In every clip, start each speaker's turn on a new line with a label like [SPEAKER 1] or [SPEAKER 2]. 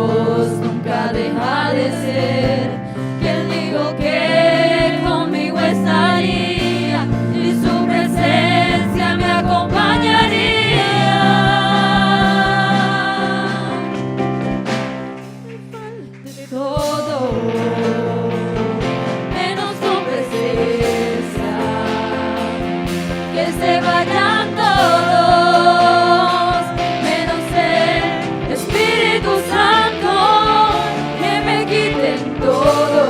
[SPEAKER 1] Dios nunca deja de ser, que Él dijo que conmigo estaría y su presencia me acompañaría. De todo menos tu presencia, que se vayan todos, menos el Espíritu Santo, que me quiten todo.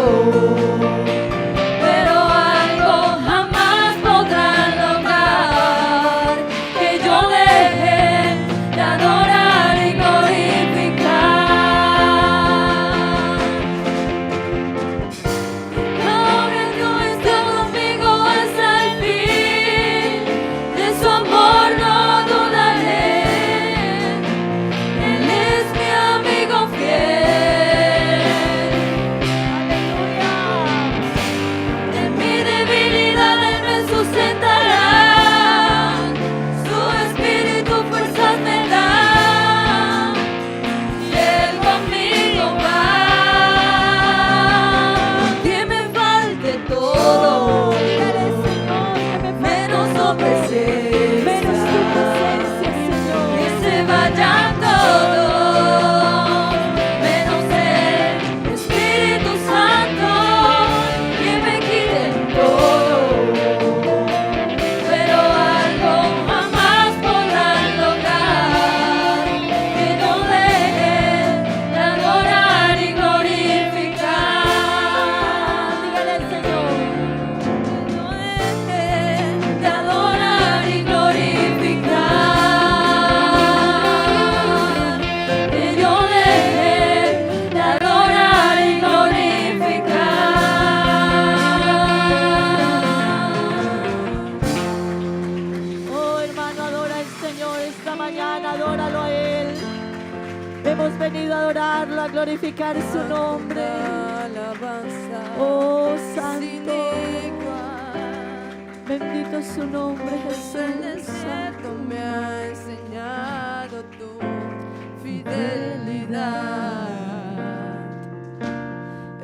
[SPEAKER 1] Pero algo jamás podrán lograr, que yo deje de adorar y glorificar. Aunque tú estés conmigo hasta el fin, de su amor no dudaré. Él es mi amigo fiel. Aleluya. En mi debilidad Él me sustentará. Su espíritu fuerzas me da. Y Él conmigo va. Que me falte todo, menos tu presencia, que se vayan todos, menos el Espíritu Santo, que me quiten todo. Pero algo jamás podrán lograr, que no dejen de adorar y glorificar. Dígale al Señor, que no dejen de adorar y glorificar. Que yo deje de adorar y glorificar.
[SPEAKER 2] Oh, hermano, adora al Señor esta mañana, adóralo a Él. Hemos venido a adorarlo, a glorificar su nombre.
[SPEAKER 3] Alabanza
[SPEAKER 2] Oh,
[SPEAKER 3] sin
[SPEAKER 2] Santo,
[SPEAKER 3] igual.
[SPEAKER 2] bendito su nombre,
[SPEAKER 3] El
[SPEAKER 2] Jesús.
[SPEAKER 3] desierto me ha enseñado tu fidelidad.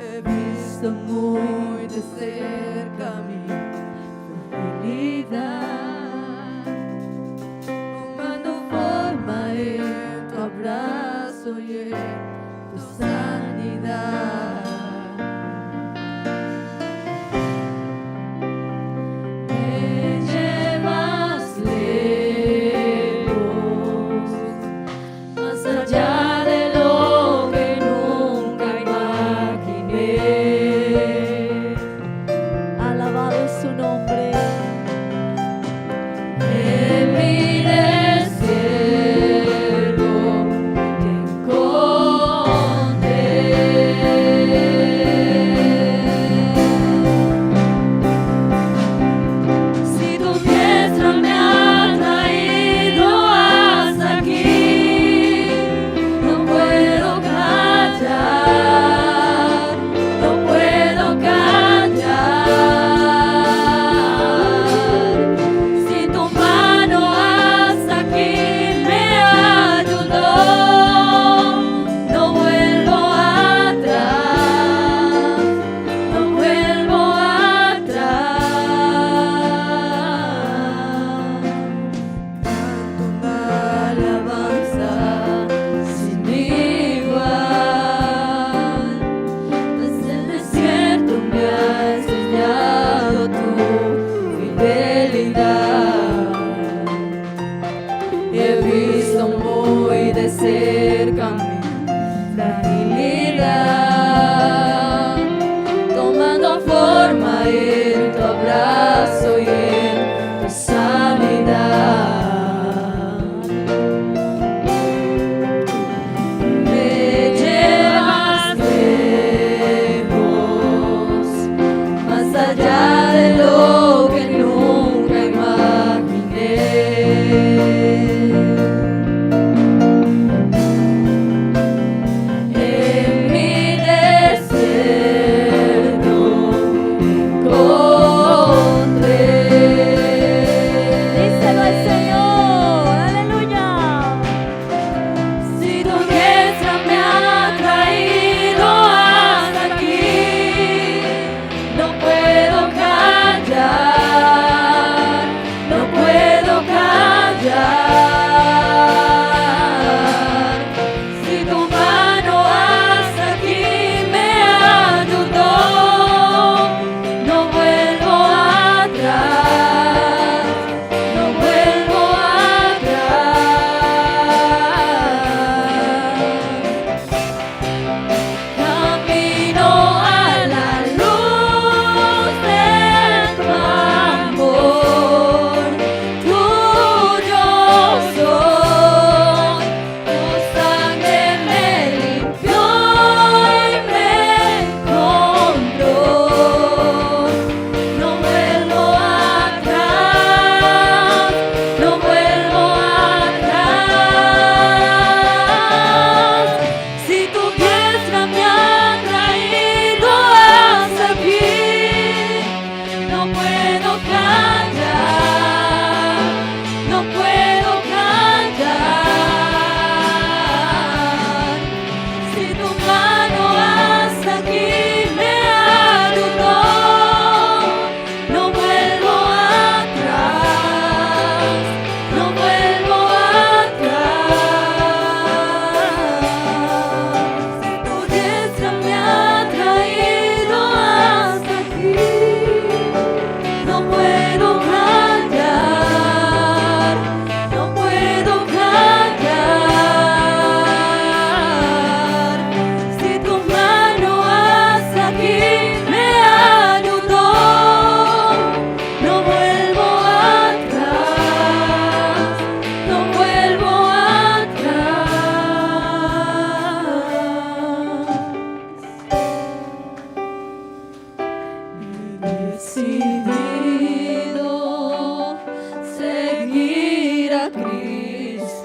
[SPEAKER 3] He visto muy de cerca mi fragilidad. Tomando forma en tu abrazo y en tu sanidad.
[SPEAKER 1] Me llevas lejos, más allá de lo que nunca imaginé.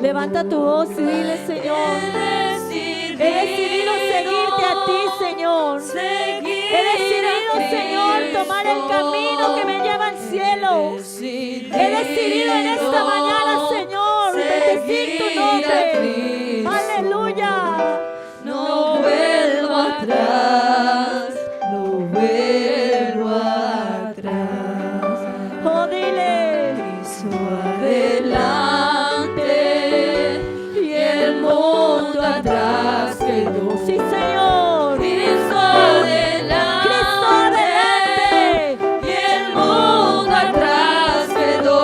[SPEAKER 2] Levanta tu voz y dile, Señor, he decidido seguirte a ti, Señor. He decidido, Señor, tomar el camino que me lleva al cielo. He decidido en esta mañana, Señor, bendecir tu nombre. Aleluya.
[SPEAKER 3] No vuelvo atrás, no vuelvo atrás.
[SPEAKER 2] Oh, dile.
[SPEAKER 3] Cristo adelante y el mundo atrás quedó.
[SPEAKER 2] Sí, Señor.
[SPEAKER 3] Cristo adelante,
[SPEAKER 2] Cristo adelante.
[SPEAKER 3] y el mundo atrás quedó.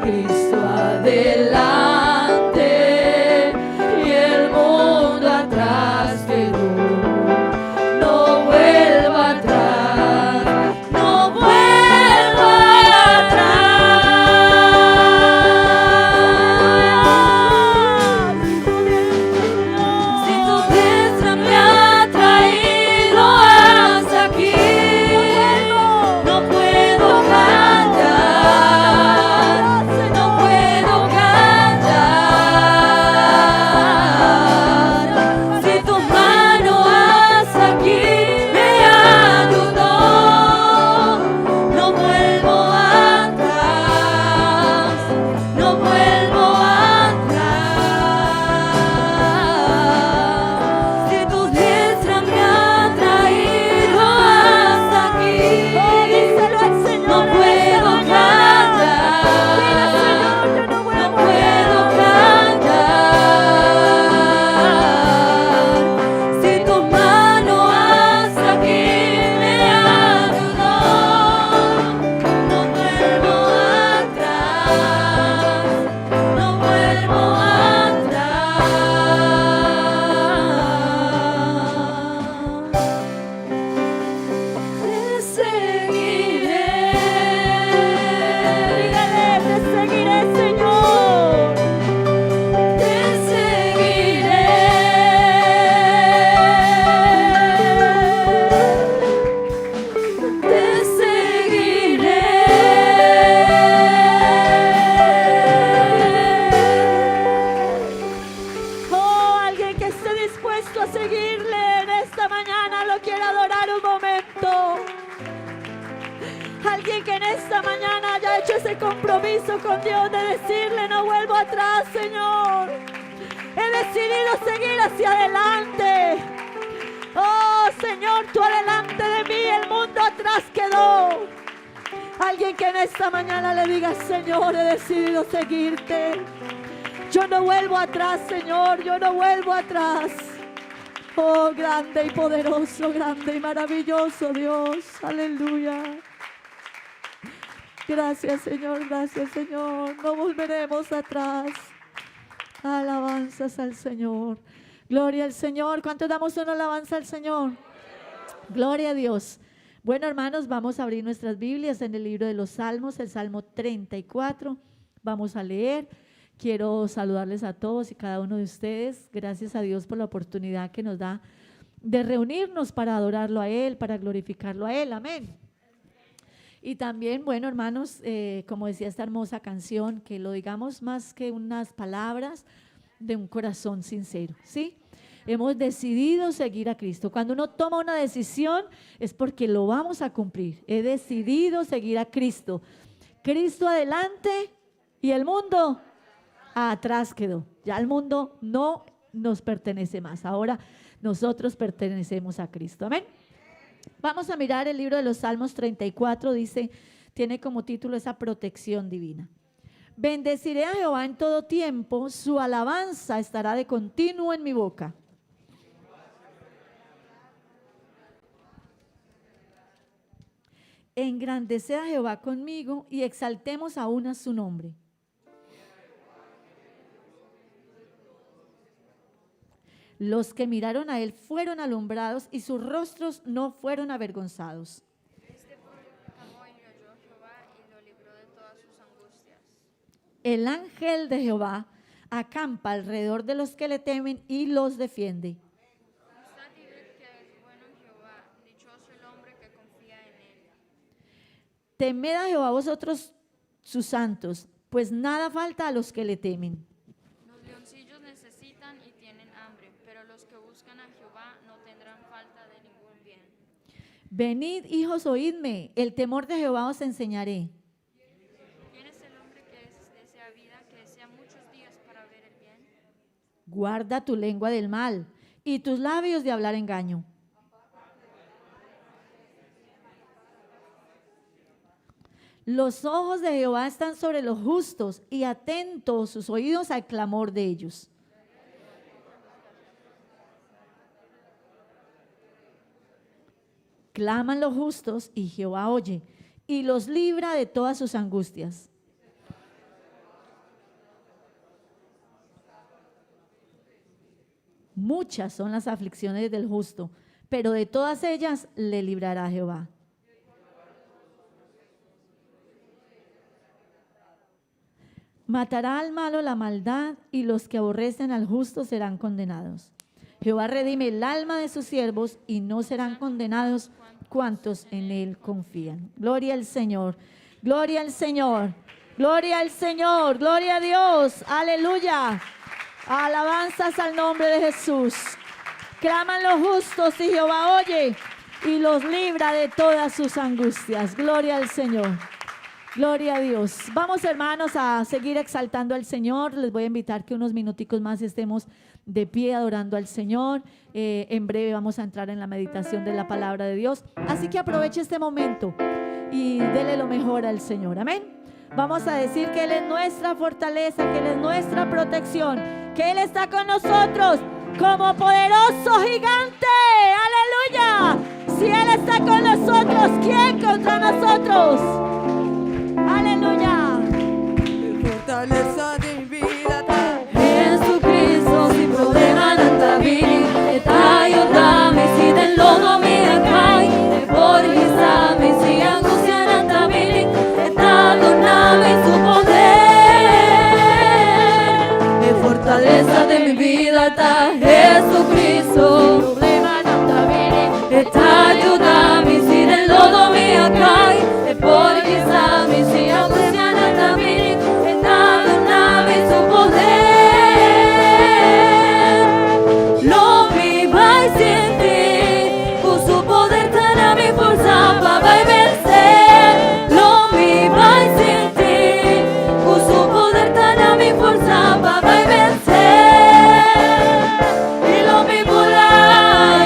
[SPEAKER 3] Cristo adelante y el mundo atrás quedó. No vuelvo atrás, no vuelvo atrás. Si tu diestra me ha traído hasta aquí, no puedo callar, no puedo callar. Si tu mano hasta aquí me ayudó, no vuelvo atrás, no vuelvo atrás. Si tu diestra me ha traído hasta aquí,
[SPEAKER 2] Díselo al Señor.
[SPEAKER 3] no puedo callar,
[SPEAKER 2] Dile, Señor, yo no
[SPEAKER 3] no
[SPEAKER 2] vuelvo
[SPEAKER 3] puedo callar. Si tu mano hasta aquí me ayudó, no vuelvo atrás, no vuelvo atrás. Te seguiré.
[SPEAKER 2] Dígale, te seguiré, Señor.
[SPEAKER 3] Te seguiré, te seguiré.
[SPEAKER 2] Oh, alguien que esté dispuesto a seguirle en esta mañana lo quiere adorar un momento. Alguien que en esta mañana haya hecho ese compromiso con Dios de decirle, no vuelvo atrás, Señor. He decidido seguir hacia adelante. Oh, Señor, tú adelante de mí, el mundo atrás quedó. Alguien que en esta mañana le diga, Señor, he decidido seguirte. Yo no vuelvo atrás, Señor, yo no vuelvo atrás. Oh, grande y poderoso, grande y maravilloso Dios. Aleluya. Gracias, Señor, gracias, Señor. No volveremos atrás. Alabanzas al Señor. Gloria al Señor. ¿Cuántos damos una alabanza al Señor? Gloria a Dios. Bueno, hermanos, vamos a abrir nuestras Biblias en el libro de los Salmos, el Salmo 34. Vamos a leer. Quiero saludarles a todos y cada uno de ustedes. Gracias a Dios por la oportunidad que nos da de reunirnos para adorarlo a Él, para glorificarlo a Él. Amén. Y también, bueno, hermanos, como decía esta hermosa canción, que lo digamos más que unas palabras, de un corazón sincero, ¿sí? Hemos decidido seguir a Cristo. Cuando uno toma una decisión es porque lo vamos a cumplir. He decidido seguir a Cristo. Cristo adelante y el mundo atrás quedó. Ya el mundo no nos pertenece más. Ahora nosotros pertenecemos a Cristo. Amén. Vamos a mirar el libro de los Salmos 34. Tiene como título esa protección divina. Bendeciré a Jehová en todo tiempo. Su alabanza estará de continuo en mi boca. Engrandeced a Jehová conmigo y exaltemos aún a su nombre. Los que miraron a él fueron alumbrados y sus rostros no fueron avergonzados.
[SPEAKER 4] Este pueblo clamó y oyó Jehová y lo libró de todas sus angustias.
[SPEAKER 2] El ángel de Jehová acampa alrededor de los que le temen y los defiende.
[SPEAKER 4] Gustad y ved que es bueno Jehová, dichoso el hombre que confía en él.
[SPEAKER 2] Temed a Jehová vosotros sus santos, pues nada falta a los que le temen.
[SPEAKER 4] Los leoncillos necesitan y tienen hambre, pero los que buscan a Jehová no tendrán falta de ningún bien.
[SPEAKER 2] Venid, hijos, oídme, el temor de Jehová os enseñaré.
[SPEAKER 4] ¿Quién es el hombre que desea vida, que desea muchos días para ver el bien?
[SPEAKER 2] Guarda tu lengua del mal y tus labios de hablar engaño. Los ojos de Jehová están sobre los justos y atentos sus oídos al clamor de ellos. Claman los justos y Jehová oye y los libra de todas sus angustias. Muchas son las aflicciones del justo, pero de todas ellas le librará Jehová. Matará al malo la maldad y los que aborrecen al justo serán condenados. Jehová redime el alma de sus siervos y no serán condenados cuantos en él confían. Gloria al Señor, gloria al Señor, gloria al Señor, gloria a Dios, aleluya. Alabanzas al nombre de Jesús. Claman los justos y Jehová oye y los libra de todas sus angustias. Gloria al Señor. Gloria a Dios. Vamos, hermanos, a seguir exaltando al Señor. Les voy a invitar que unos minuticos más estemos de pie adorando al Señor. En breve vamos a entrar en la meditación de la palabra de Dios. Así que aproveche este momento y dele lo mejor al Señor. Amén. Vamos a decir que Él es nuestra fortaleza, que Él es nuestra protección, que Él está con nosotros como poderoso gigante. ¡Aleluya! Si Él está con nosotros, ¿quién contra nosotros? ¡Aleluya!
[SPEAKER 5] Fortaleza de mi vida,
[SPEAKER 3] Jesucristo sin problema nantabili etayotami si del lodo mi akai por hisami si angustia nantabili etadonami su poder fortaleza de mi vida está Jesucristo problema nantabili etayotami si del lodo mi akai por hisami si angustia nantabili etadonami su poder lo viva y siente con su poder dará mi fuerza para vencer lo viva y siente con su poder dará mi fuerza para vencer y lo mi volar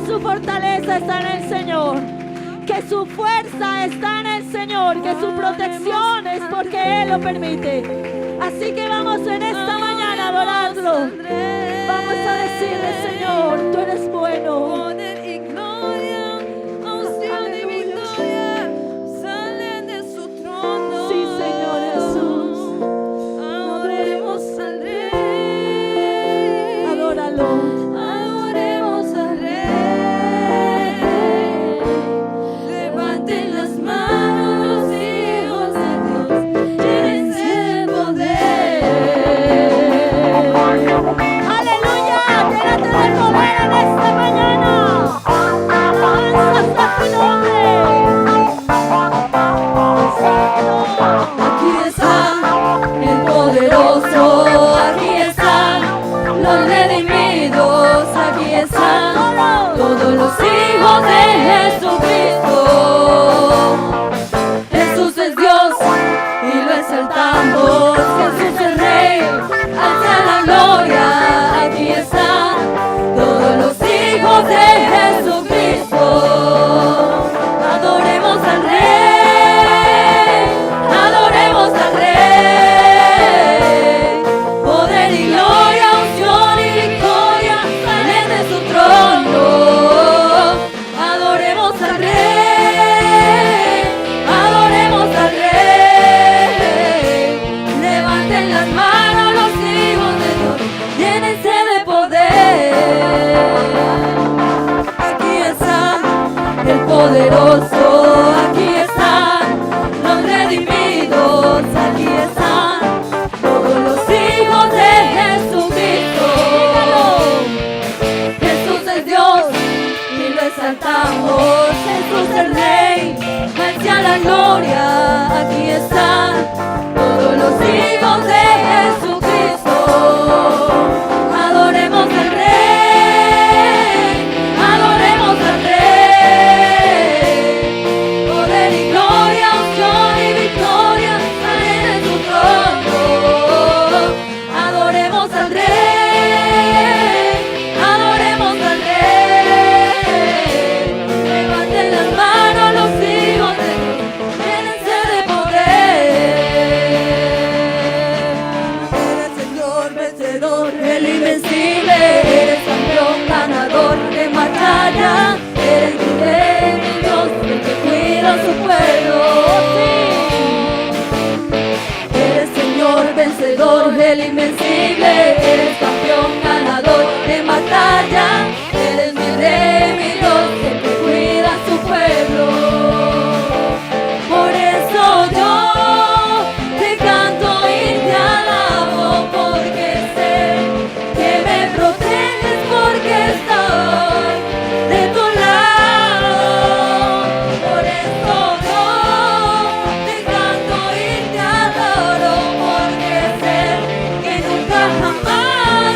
[SPEAKER 2] su fortaleza está en el Señor, que su fuerza está en el Señor, que su protección es porque Él lo permite. Así que vamos en esta mañana a adorarlo. Vamos a decirle, Señor, tú eres bueno.
[SPEAKER 5] Poder y gloria, unción y victoria salen de su trono.
[SPEAKER 2] Sí, Señor Jesús.
[SPEAKER 5] Adoremos al Rey.
[SPEAKER 2] Adóralo.
[SPEAKER 5] Adoremos al Rey. Levanten las manos los hijos de Dios, llénense de poder.
[SPEAKER 2] Aleluya, llénate de poder en esta mañana. Alabanzas a tu nombre.
[SPEAKER 3] Aquí está el poderoso, aquí están los redimidos, aquí están todos los hijos de Jesucristo. Jesús es Dios y lo exaltamos, Jesús es Rey, hacia la gloria. Aquí están todos los hijos de Jesucristo. Adoremos al Rey, adoremos al Rey. Poder y gloria, unción y victoria salen de su trono. Adoremos al Rey, adoremos al Rey. Levanten las manos los hijos de Dios, llénense de poder. Aquí está el poderoso, aquí están los redimidos, aquí están todos los hijos de Jesucristo. Jesús es Dios y lo exaltamos, Jesús es Rey, hacia la gloria. Aquí están todos los hijos de Jesucristo. Adoremos al Rey, adoremos al Rey. Poder y gloria, unción y victoria salen de su trono. Adoremos al Rey, adoremos al Rey. Levanten las manos los hijos de Dios, llénense de poder.
[SPEAKER 5] Eres Señor vencedor,
[SPEAKER 3] El invencible, eres campeón ganador de batalla, eres mi rey, mi Dios, el que cuida a su pueblo. Eres Señor vencedor, el invencible, eres campeón ganador de batalla, eres mi rey, mi Dios, el que cuida a su pueblo. Por eso yo te canto y te alabo, porque sé que me proteges, porque estoy de tu lado. Por eso yo te canto y te adoro, porque sé que nunca jamás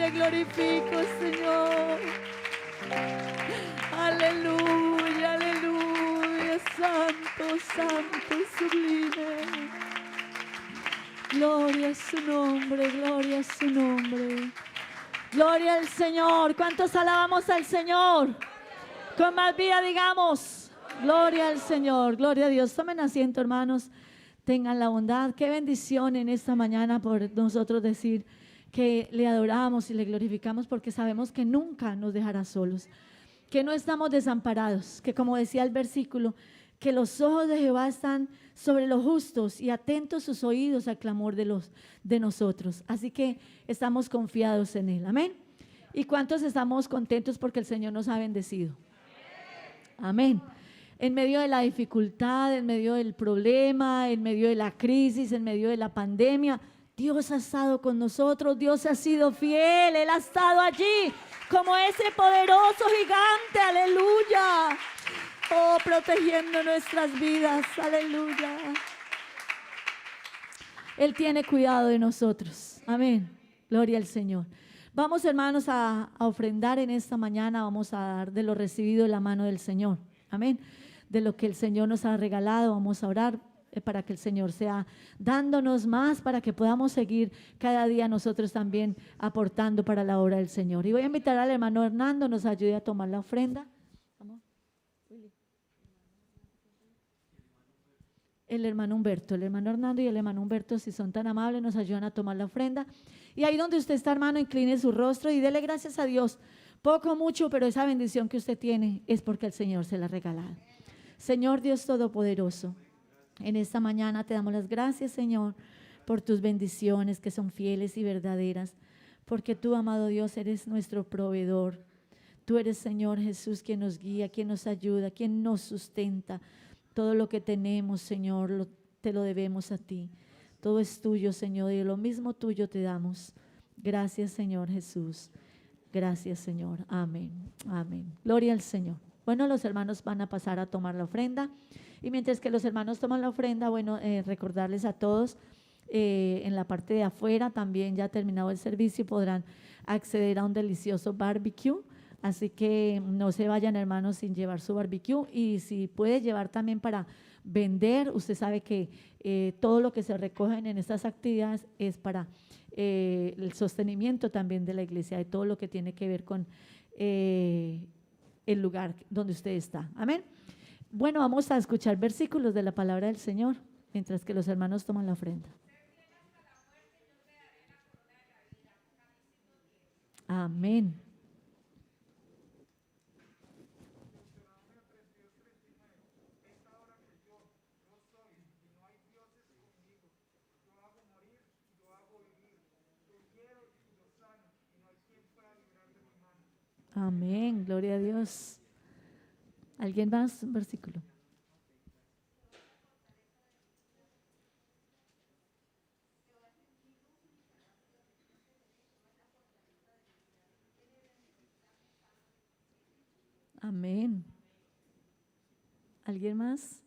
[SPEAKER 2] te glorifico, Señor. Aleluya, aleluya, santo, santo y sublime. Gloria a su nombre, gloria a su nombre. Gloria al Señor. ¿Cuántos alabamos al Señor? Con más vida digamos, gloria al Señor, gloria a Dios. Tomen asiento, hermanos, tengan la bondad. Qué bendición en esta mañana por nosotros decir que le adoramos y le glorificamos, porque sabemos que nunca nos dejará solos, que no estamos desamparados, que como decía el versículo, que los ojos de Jehová están sobre los justos y atentos sus oídos al clamor de nosotros. Así que estamos confiados en Él. Amén. ¿Y cuántos estamos contentos porque el Señor nos ha bendecido? Amén. En medio de la dificultad, en medio del problema, en medio de la crisis, en medio de la pandemia, Dios ha estado con nosotros, Dios ha sido fiel, Él ha estado allí como ese poderoso gigante, aleluya. Oh, protegiendo nuestras vidas, aleluya. Él tiene cuidado de nosotros, amén, gloria al Señor. Vamos, hermanos, a ofrendar en esta mañana, vamos a dar de lo recibido de la mano del Señor, amén. De lo que el Señor nos ha regalado, vamos a orar para que el Señor sea dándonos más, para que podamos seguir cada día nosotros también aportando para la obra del Señor. Y voy a invitar al hermano Hernando, nos ayude a tomar la ofrenda. El hermano Humberto, el hermano Hernando y el hermano Humberto, si son tan amables, nos ayudan a tomar la ofrenda. Y ahí donde usted está, hermano, incline su rostro y dele gracias a Dios. Poco, mucho, pero esa bendición que usted tiene es porque el Señor se la ha regalado. Señor Dios Todopoderoso, en esta mañana te damos las gracias, Señor, por tus bendiciones que son fieles y verdaderas, porque tú, amado Dios, eres nuestro proveedor. Tú eres, Señor Jesús, quien nos guía, quien nos ayuda, quien nos sustenta. Todo lo que tenemos, Señor, te lo debemos a ti. Todo es tuyo, Señor, y lo mismo tuyo te damos. Gracias, Señor Jesús. Gracias, Señor. Amén. Amén. Gloria al Señor. Bueno, los hermanos van a pasar a tomar la ofrenda. Y mientras que los hermanos toman la ofrenda, bueno, recordarles a todos, en la parte de afuera también ya terminado el servicio podrán acceder a un delicioso barbecue. Así que no se vayan, hermanos, sin llevar su barbecue, y si puede llevar también para vender. Usted sabe que todo lo que se recogen en estas actividades es para el sostenimiento también de la iglesia, de todo lo que tiene que ver con el lugar donde usted está. Amén. Bueno, vamos a escuchar versículos de la palabra del Señor mientras que los hermanos toman la ofrenda. Amén. Amén, gloria a Dios. ¿Alguien más? Un versículo. Amén. ¿Alguien más?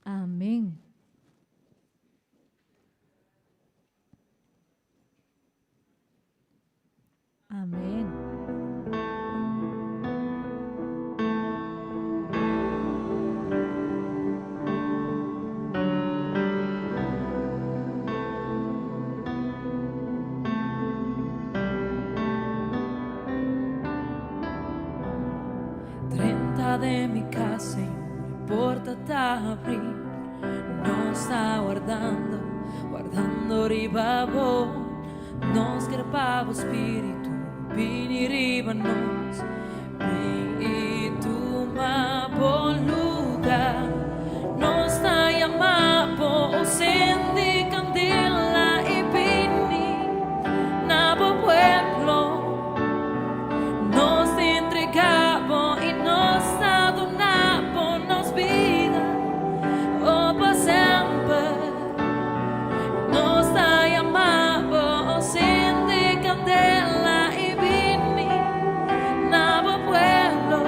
[SPEAKER 2] Amén. Amén.
[SPEAKER 5] De mi casa y no importa t'aprir, non sta guardando ribabo, non scherpavo spirito, pini ribanos, mi tu ma buon lugar, non stai a mapo, sendi candela e pini, nabo pueblo, nos te entregamos y nos ha donado nos vida, oh por siempre, nos ha llamado, siente candela y vini, nabo pueblo,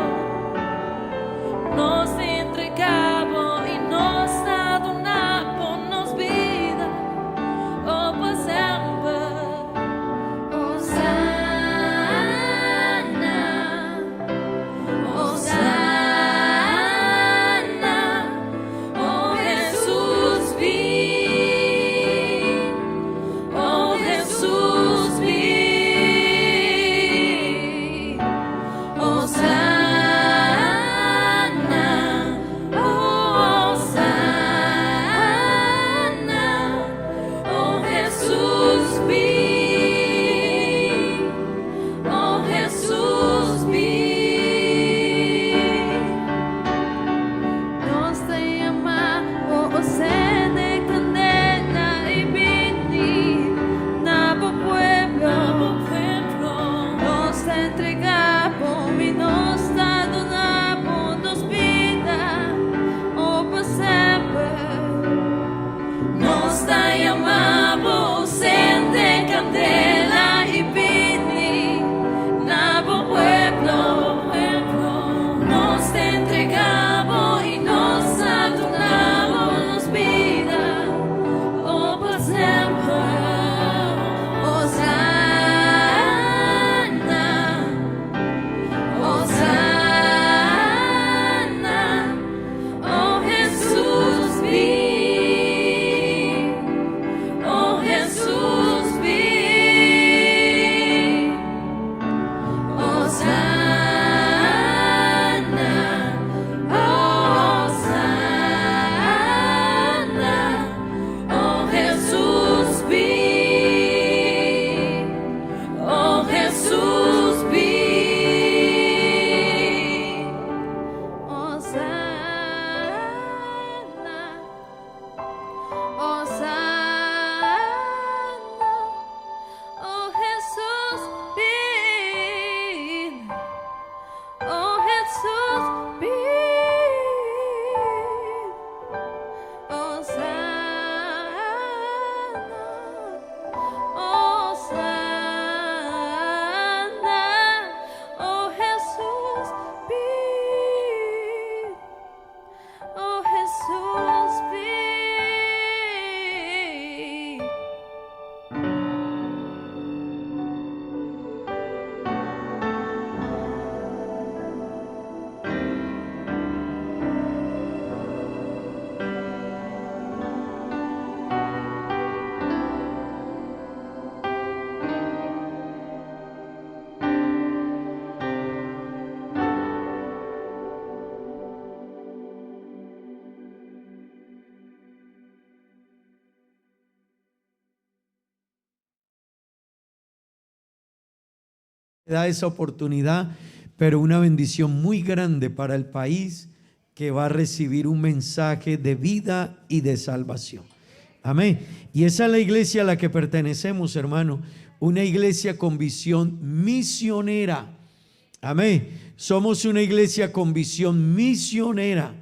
[SPEAKER 6] da esa oportunidad, pero una bendición muy grande para el país que va a recibir un mensaje de vida y de salvación. Amén. Y esa es la iglesia a la que pertenecemos, hermano, una iglesia con visión misionera. Amén. Somos una iglesia con visión misionera.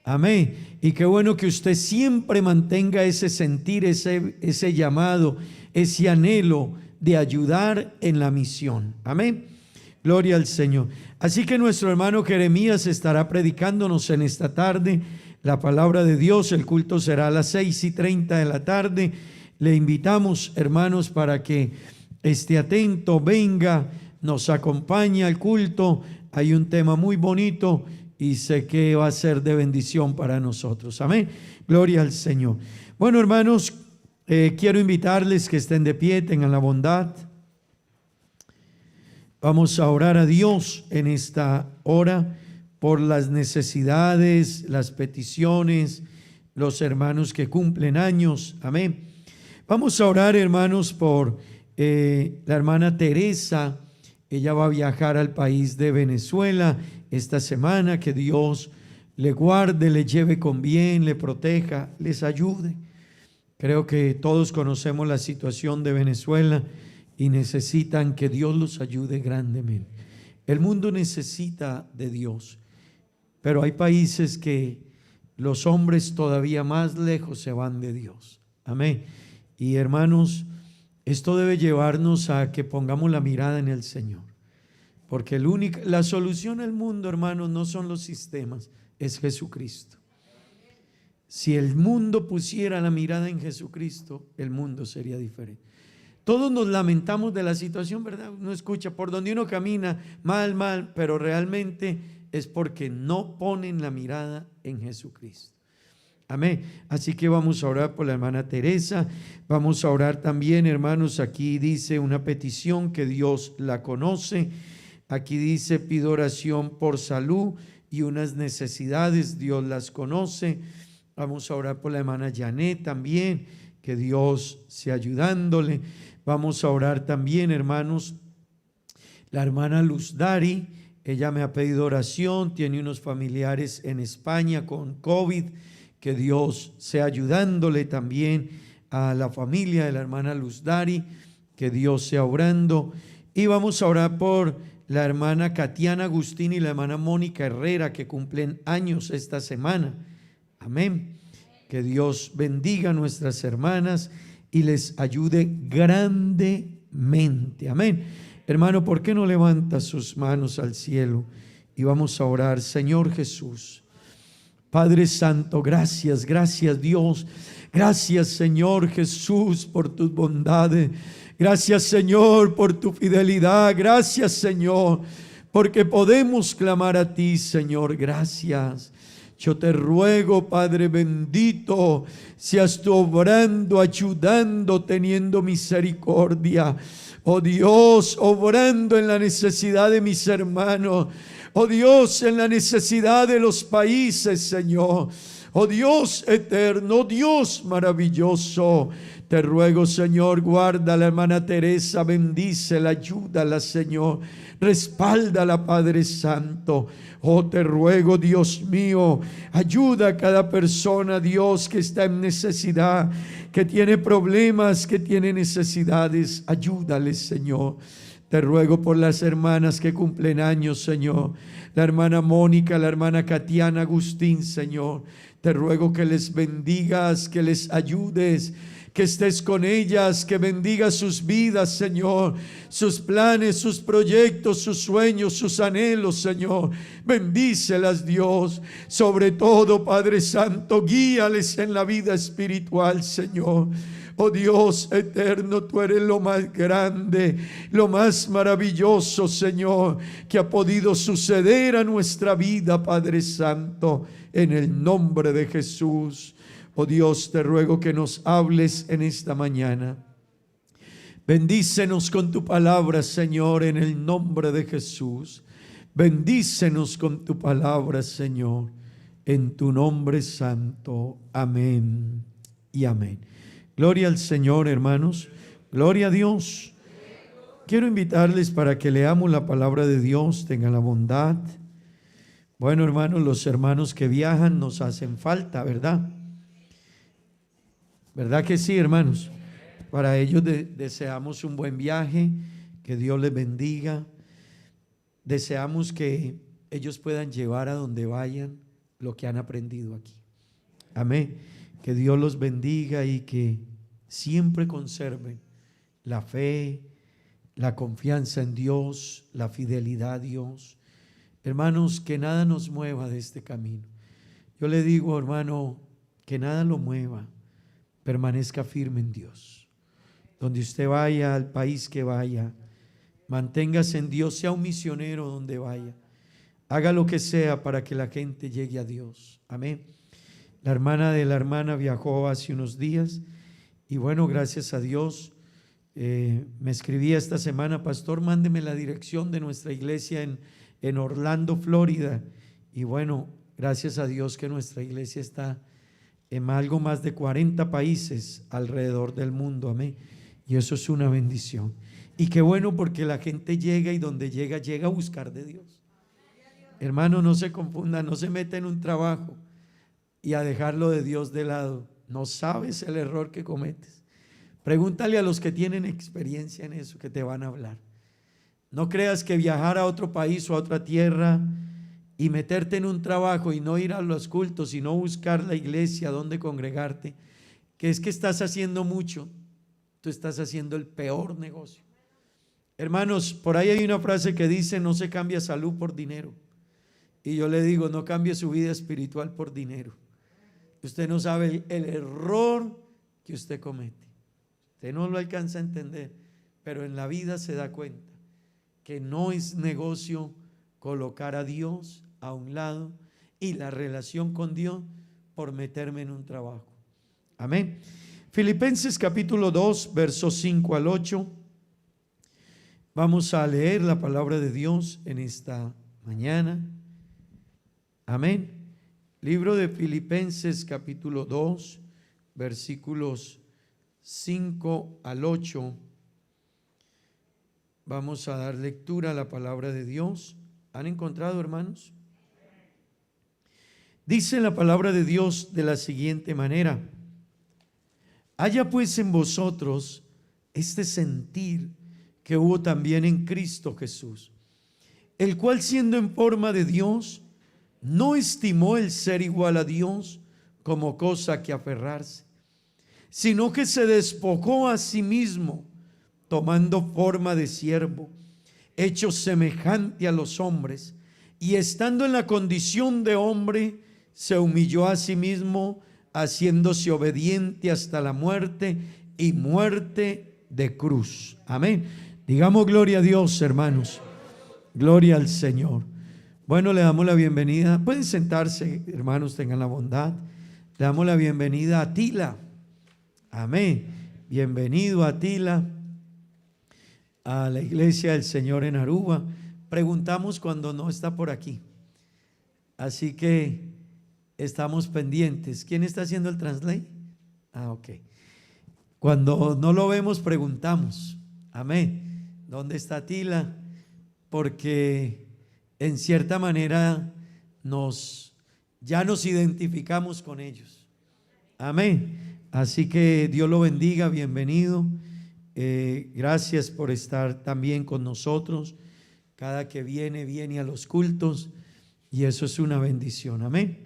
[SPEAKER 6] Amén. Y qué bueno que usted siempre mantenga ese sentir, ese llamado, ese anhelo de ayudar en la misión. Amén. Gloria al Señor. Así que nuestro hermano Jeremías estará predicándonos en esta tarde la palabra de Dios. El culto será a las 6:30 de la tarde. Le invitamos, hermanos, para que esté atento, venga, nos acompañe al culto. Hay un tema muy bonito y sé que va a ser de bendición para nosotros. Amén. Gloria al Señor. Bueno, hermanos, quiero invitarles que estén de pie, tengan la bondad. Vamos a orar a Dios en esta hora por las necesidades, las peticiones, los hermanos que cumplen años. Amén. Vamos a orar, hermanos, por la hermana Teresa. Ella va a viajar al país de Venezuela esta semana. Que Dios le guarde, le lleve con bien, le proteja, les ayude. Creo que todos conocemos la situación de Venezuela y necesitan que Dios los ayude grandemente. El mundo necesita de Dios, pero hay países que los hombres todavía más lejos se van de Dios. Amén. Y hermanos, esto debe llevarnos a que pongamos la mirada en el Señor, porque la solución al mundo, hermanos, no son los sistemas, es Jesucristo. Si el mundo pusiera la mirada en Jesucristo, el mundo sería diferente. Todos nos lamentamos de la situación, ¿verdad? Uno escucha por donde uno camina, mal, pero realmente es porque no ponen la mirada en Jesucristo. Amén. Así que vamos a orar por la hermana Teresa. Vamos a orar también, hermanos, aquí dice una petición que Dios la conoce. Aquí dice: pido oración por salud y unas necesidades, Dios las conoce. Vamos a orar por la hermana Janet también, que Dios sea ayudándole. Vamos a orar también, hermanos, la hermana Luz Dari. Ella me ha pedido oración, tiene unos familiares en España con COVID. Que Dios sea ayudándole también a la familia de la hermana Luz Dari. Que Dios sea obrando. Y vamos a orar por la hermana Katiana Agustín y la hermana Mónica Herrera, que cumplen años esta semana. Amén. Que Dios bendiga a nuestras hermanas y les ayude grandemente. Amén. Hermano, ¿por qué no levanta sus manos al cielo y vamos a orar? Señor Jesús, Padre Santo, gracias Dios. Gracias, Señor Jesús, por tus bondades. Gracias, Señor, por tu fidelidad. Gracias, Señor, porque podemos clamar a ti, Señor. Gracias. Yo te ruego, Padre bendito, seas tú obrando, ayudando, teniendo misericordia. Oh Dios, obrando en la necesidad de mis hermanos. Oh Dios, en la necesidad de los países, Señor. Oh Dios eterno, Dios maravilloso. Te ruego, Señor, guarda a la hermana Teresa, bendícela, ayúdala, Señor. Respáldala, Padre Santo. Oh, te ruego, Dios mío, ayuda a cada persona, Dios, que está en necesidad, que tiene problemas, que tiene necesidades. Ayúdales, Señor. Te ruego por las hermanas que cumplen años, Señor. La hermana Mónica, la hermana Katiana Agustín, Señor. Te ruego que les bendigas, que les ayudes, que estés con ellas, que bendiga sus vidas, Señor, sus planes, sus proyectos, sus sueños, sus anhelos, Señor. Bendícelas, Dios. Sobre todo, Padre Santo, guíales en la vida espiritual, Señor. Oh Dios eterno, tú eres lo más grande, lo más maravilloso, Señor, que ha podido suceder a nuestra vida, Padre Santo, en el nombre de Jesús. Oh Dios, te ruego que nos hables en esta mañana. Bendícenos con tu palabra, Señor, en el nombre de Jesús. Bendícenos con tu palabra, Señor, en tu nombre santo. Amén y amén. Gloria al Señor, hermanos. Gloria a Dios. Quiero invitarles para que leamos la palabra de Dios, tengan la bondad. Bueno, hermanos, los hermanos que viajan nos hacen falta, ¿verdad? ¿Verdad que sí, hermanos? Para ellos deseamos un buen viaje, que Dios les bendiga. Deseamos que ellos puedan llevar a donde vayan lo que han aprendido aquí. Amén. Que Dios los bendiga y que siempre conserven la fe, la confianza en Dios, la fidelidad a Dios. Hermanos, que nada nos mueva de este camino. Yo le digo, hermano, que nada lo mueva. Permanezca firme en Dios. Donde usted vaya, al país que vaya, manténgase en Dios, sea un misionero donde vaya. Haga lo que sea para que la gente llegue a Dios. Amén. La hermana de la hermana viajó hace unos días y bueno, gracias a Dios, me escribía esta semana: pastor, mándeme la dirección de nuestra iglesia en Orlando, Florida. Y bueno, gracias a Dios que nuestra iglesia está en algo más de 40 países alrededor del mundo. Amén. Y eso es una bendición. Y qué bueno, porque la gente llega y donde llega, llega a buscar de Dios. Hermano, no se confunda, no se meta en un trabajo y a dejarlo de Dios de lado. No sabes el error que cometes. Pregúntale a los que tienen experiencia en eso, que te van a hablar. No creas que viajar a otro país o a otra tierra y meterte en un trabajo y no ir a los cultos y no buscar la iglesia donde congregarte, que es que estás haciendo mucho. Tú estás haciendo el peor negocio. Hermanos, por ahí hay una frase que dice: no se cambia salud por dinero. Y yo le digo: no cambie su vida espiritual por dinero. Usted no sabe el error que usted comete. Usted no lo alcanza a entender, pero en la vida se da cuenta que no es negocio colocar a Dios a un lado y la relación con Dios por meterme en un trabajo. Amén. Filipenses capítulo 2, versos 5 al 8. Vamos a leer la palabra de Dios en esta mañana. Amén. Libro de Filipenses capítulo 2, versículos 5 al 8. Vamos a dar lectura a la palabra de Dios. ¿Han encontrado, hermanos? Dice la palabra de Dios de la siguiente manera: haya pues en vosotros este sentir que hubo también en Cristo Jesús, el cual, siendo en forma de Dios, no estimó el ser igual a Dios como cosa que aferrarse, sino que se despojó a sí mismo, tomando forma de siervo, hecho semejante a los hombres, y estando en la condición de hombre, se humilló a sí mismo, haciéndose obediente hasta la muerte, y muerte de cruz. Amén. Digamos gloria a Dios, hermanos. Gloria al Señor. Bueno, le damos la bienvenida. Pueden sentarse, hermanos, tengan la bondad. Le damos la bienvenida a Atila. Amén. Bienvenido, Atila, a la iglesia del Señor en Aruba. Preguntamos cuando no está por aquí. Así que estamos pendientes. ¿Quién está haciendo el translate? Ok. Cuando no lo vemos, preguntamos. Amén. ¿Dónde está Atila? Porque en cierta manera ya nos identificamos con ellos. Amén. Así que Dios lo bendiga, bienvenido. Gracias por estar también con nosotros. Cada que viene a los cultos, y eso es una bendición. Amén.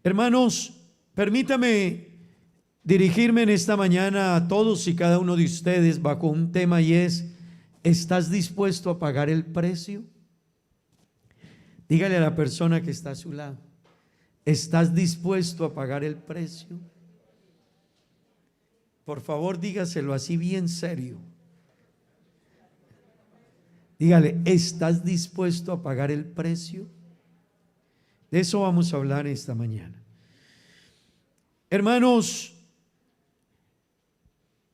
[SPEAKER 6] Hermanos, permítame dirigirme en esta mañana a todos y cada uno de ustedes bajo un tema, y es: ¿estás dispuesto a pagar el precio? Dígale a la persona que está a su lado: ¿estás dispuesto a pagar el precio? Por favor, dígaselo así bien serio. Dígale: ¿estás dispuesto a pagar el precio? De eso vamos a hablar esta mañana. Hermanos,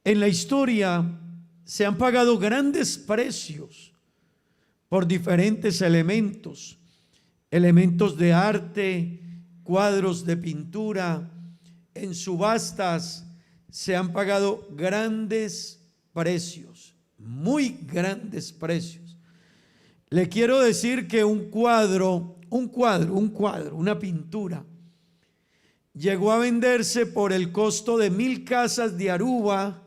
[SPEAKER 6] en la historia se han pagado grandes precios por diferentes elementos de arte, cuadros de pintura. En subastas se han pagado grandes precios. muy grandes precios. Le quiero decir que una pintura, llegó a venderse por el costo de 1000 casas de Aruba.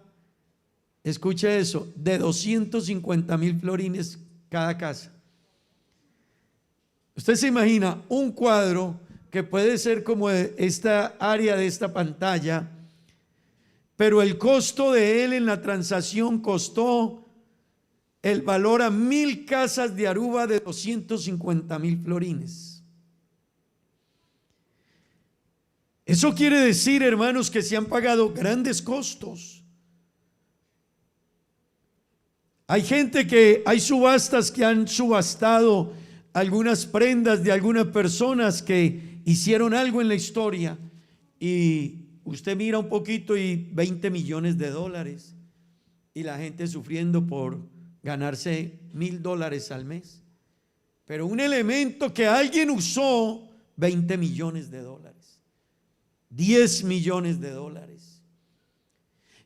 [SPEAKER 6] Escuche eso, de 250,000 florines cada casa. Usted se imagina un cuadro que puede ser como esta área de esta pantalla, pero el costo de él en la transacción costó el valor a 1000 casas de Aruba de 250,000 florines. Eso quiere decir, hermanos, que se han pagado grandes costos. Hay subastas que han subastado algunas prendas de algunas personas que hicieron algo en la historia, y usted mira un poquito y 20 millones de dólares, y la gente sufriendo por ganarse $1,000 al mes. Pero un elemento que alguien usó, 20 millones de dólares, 10 millones de dólares.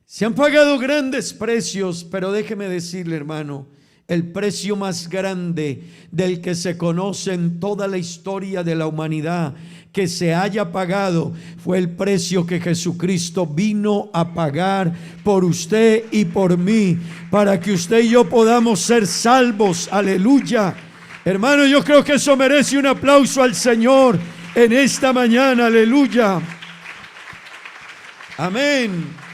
[SPEAKER 6] Se han pagado grandes precios, pero déjeme decirle, hermano, el precio más grande del que se conoce en toda la historia de la humanidad que se haya pagado fue el precio que Jesucristo vino a pagar por usted y por mí, para que usted y yo podamos ser salvos. Aleluya. Hermano, yo creo que eso merece un aplauso al Señor en esta mañana. Aleluya. Amén.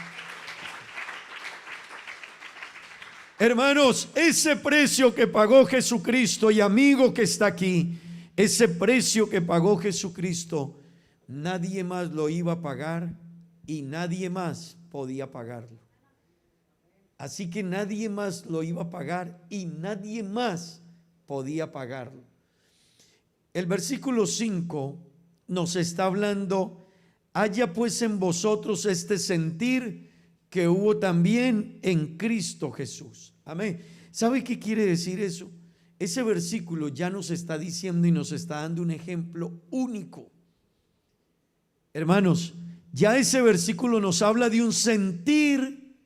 [SPEAKER 6] Hermanos, ese precio que pagó Jesucristo, y amigo que está aquí, ese precio que pagó Jesucristo, nadie más lo iba a pagar y nadie más podía pagarlo. Así que nadie más lo iba a pagar y nadie más podía pagarlo. El versículo 5 nos está hablando: haya pues en vosotros este sentir que hubo también en Cristo Jesús. Amén. ¿Sabe qué quiere decir eso? Ese versículo ya nos está diciendo y nos está dando un ejemplo único. Hermanos, ya ese versículo nos habla de un sentir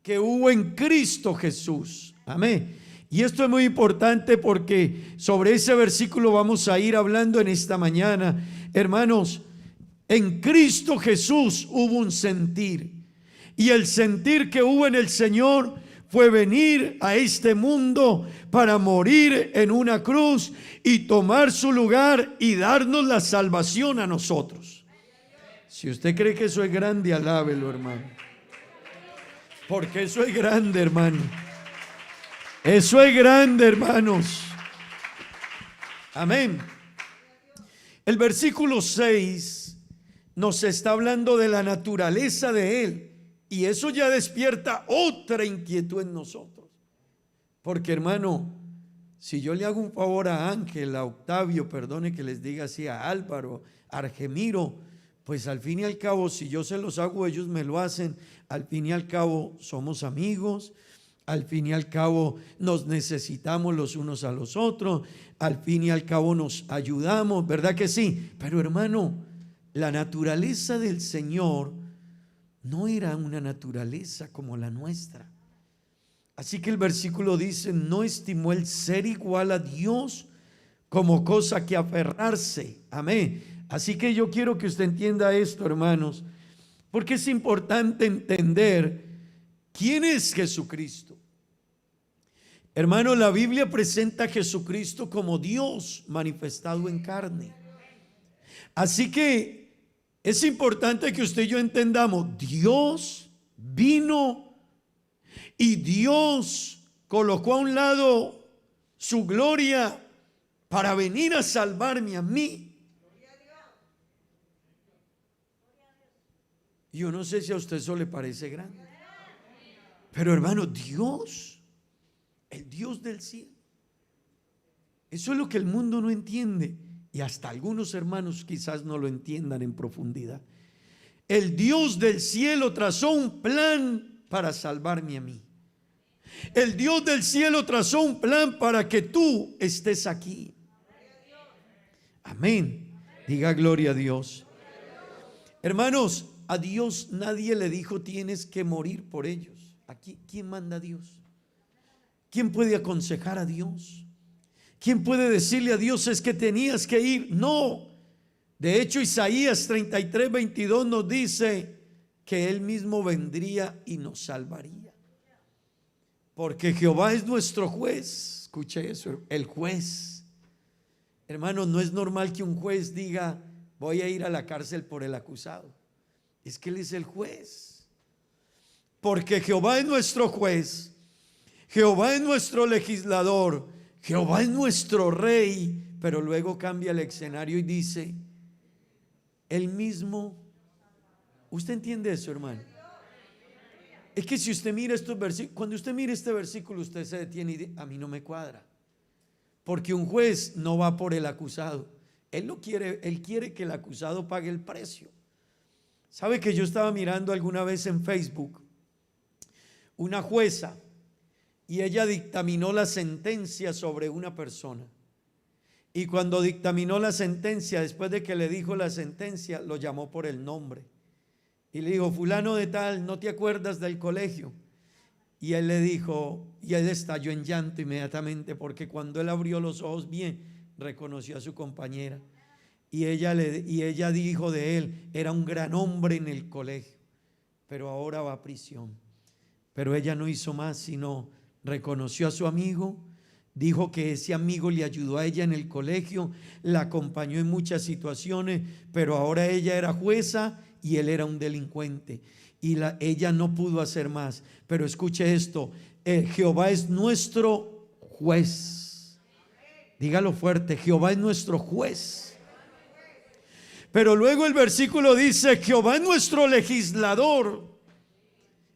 [SPEAKER 6] que hubo en Cristo Jesús. Amén. Y esto es muy importante porque sobre ese versículo vamos a ir hablando en esta mañana. Hermanos, en Cristo Jesús hubo un sentir. Y el sentir que hubo en el Señor fue venir a este mundo para morir en una cruz y tomar su lugar y darnos la salvación a nosotros. Si usted cree que eso es grande, alábelo, hermano. Porque eso es grande, hermano. Eso es grande, hermanos. Amén. El versículo 6 nos está hablando de la naturaleza de Él. Y eso ya despierta otra inquietud en nosotros. Porque, hermano, si yo le hago un favor a Ángel, a Octavio, perdone que les diga así, a Álvaro, a Argemiro, pues al fin y al cabo, si yo se los hago, ellos me lo hacen. Al fin y al cabo somos amigos. Al fin y al cabo nos necesitamos los unos a los otros. Al fin y al cabo nos ayudamos, ¿verdad que sí? Pero, hermano, la naturaleza del Señor no era una naturaleza como la nuestra. Así que el versículo dice: no estimó el ser igual a Dios como cosa que aferrarse. Amén. Así que yo quiero que usted entienda esto, hermanos, porque es importante entender quién es Jesucristo. Hermano, la Biblia presenta a Jesucristo como Dios manifestado en carne. Así que es importante que usted y yo entendamos: Dios vino y Dios colocó a un lado su gloria para venir a salvarme a mí. Yo no sé si a usted eso le parece grande, pero, hermano, Dios, el Dios del cielo, eso es lo que el mundo no entiende. Y hasta algunos hermanos quizás no lo entiendan en profundidad. El Dios del cielo trazó un plan para salvarme a mí. El Dios del cielo trazó un plan para que tú estés aquí. Amén. Diga gloria a Dios. Hermanos, a Dios nadie le dijo tienes que morir por ellos. Aquí, ¿quién manda a Dios? ¿Quién puede aconsejar a Dios? ¿Quién puede decirle a Dios es que tenías que ir? No. De hecho, Isaías 33:22 nos dice que Él mismo vendría y nos salvaría. Porque Jehová es nuestro juez. Escuche eso, el juez. Hermano, no es normal que un juez diga, voy a ir a la cárcel por el acusado. Es que Él es el juez. Porque Jehová es nuestro juez. Jehová es nuestro legislador. Jehová es nuestro rey. Pero luego cambia el escenario y dice, Él mismo. ¿Usted entiende eso, hermano? Es que si usted mira estos versículos, cuando usted mira este versículo, usted se detiene y dice, a mí no me cuadra. Porque un juez no va por el acusado. Él no quiere, él quiere que el acusado pague el precio. ¿Sabe que yo estaba mirando alguna vez en Facebook una jueza y ella dictaminó la sentencia sobre una persona? Y cuando dictaminó la sentencia, después de que le dijo la sentencia, lo llamó por el nombre. Y le dijo, fulano de tal, ¿no te acuerdas del colegio? Y él le dijo, y él estalló en llanto inmediatamente, porque cuando él abrió los ojos bien, reconoció a su compañera. Y ella dijo de él, era un gran hombre en el colegio, pero ahora va a prisión. Pero ella no hizo más, sino reconoció a su amigo, dijo que ese amigo le ayudó a ella en el colegio, la acompañó en muchas situaciones, pero ahora ella era jueza y él era un delincuente. Y ella no pudo hacer más. Pero escuche esto, Jehová es nuestro juez. Dígalo fuerte, Jehová es nuestro juez. Pero luego el versículo dice, Jehová es nuestro legislador,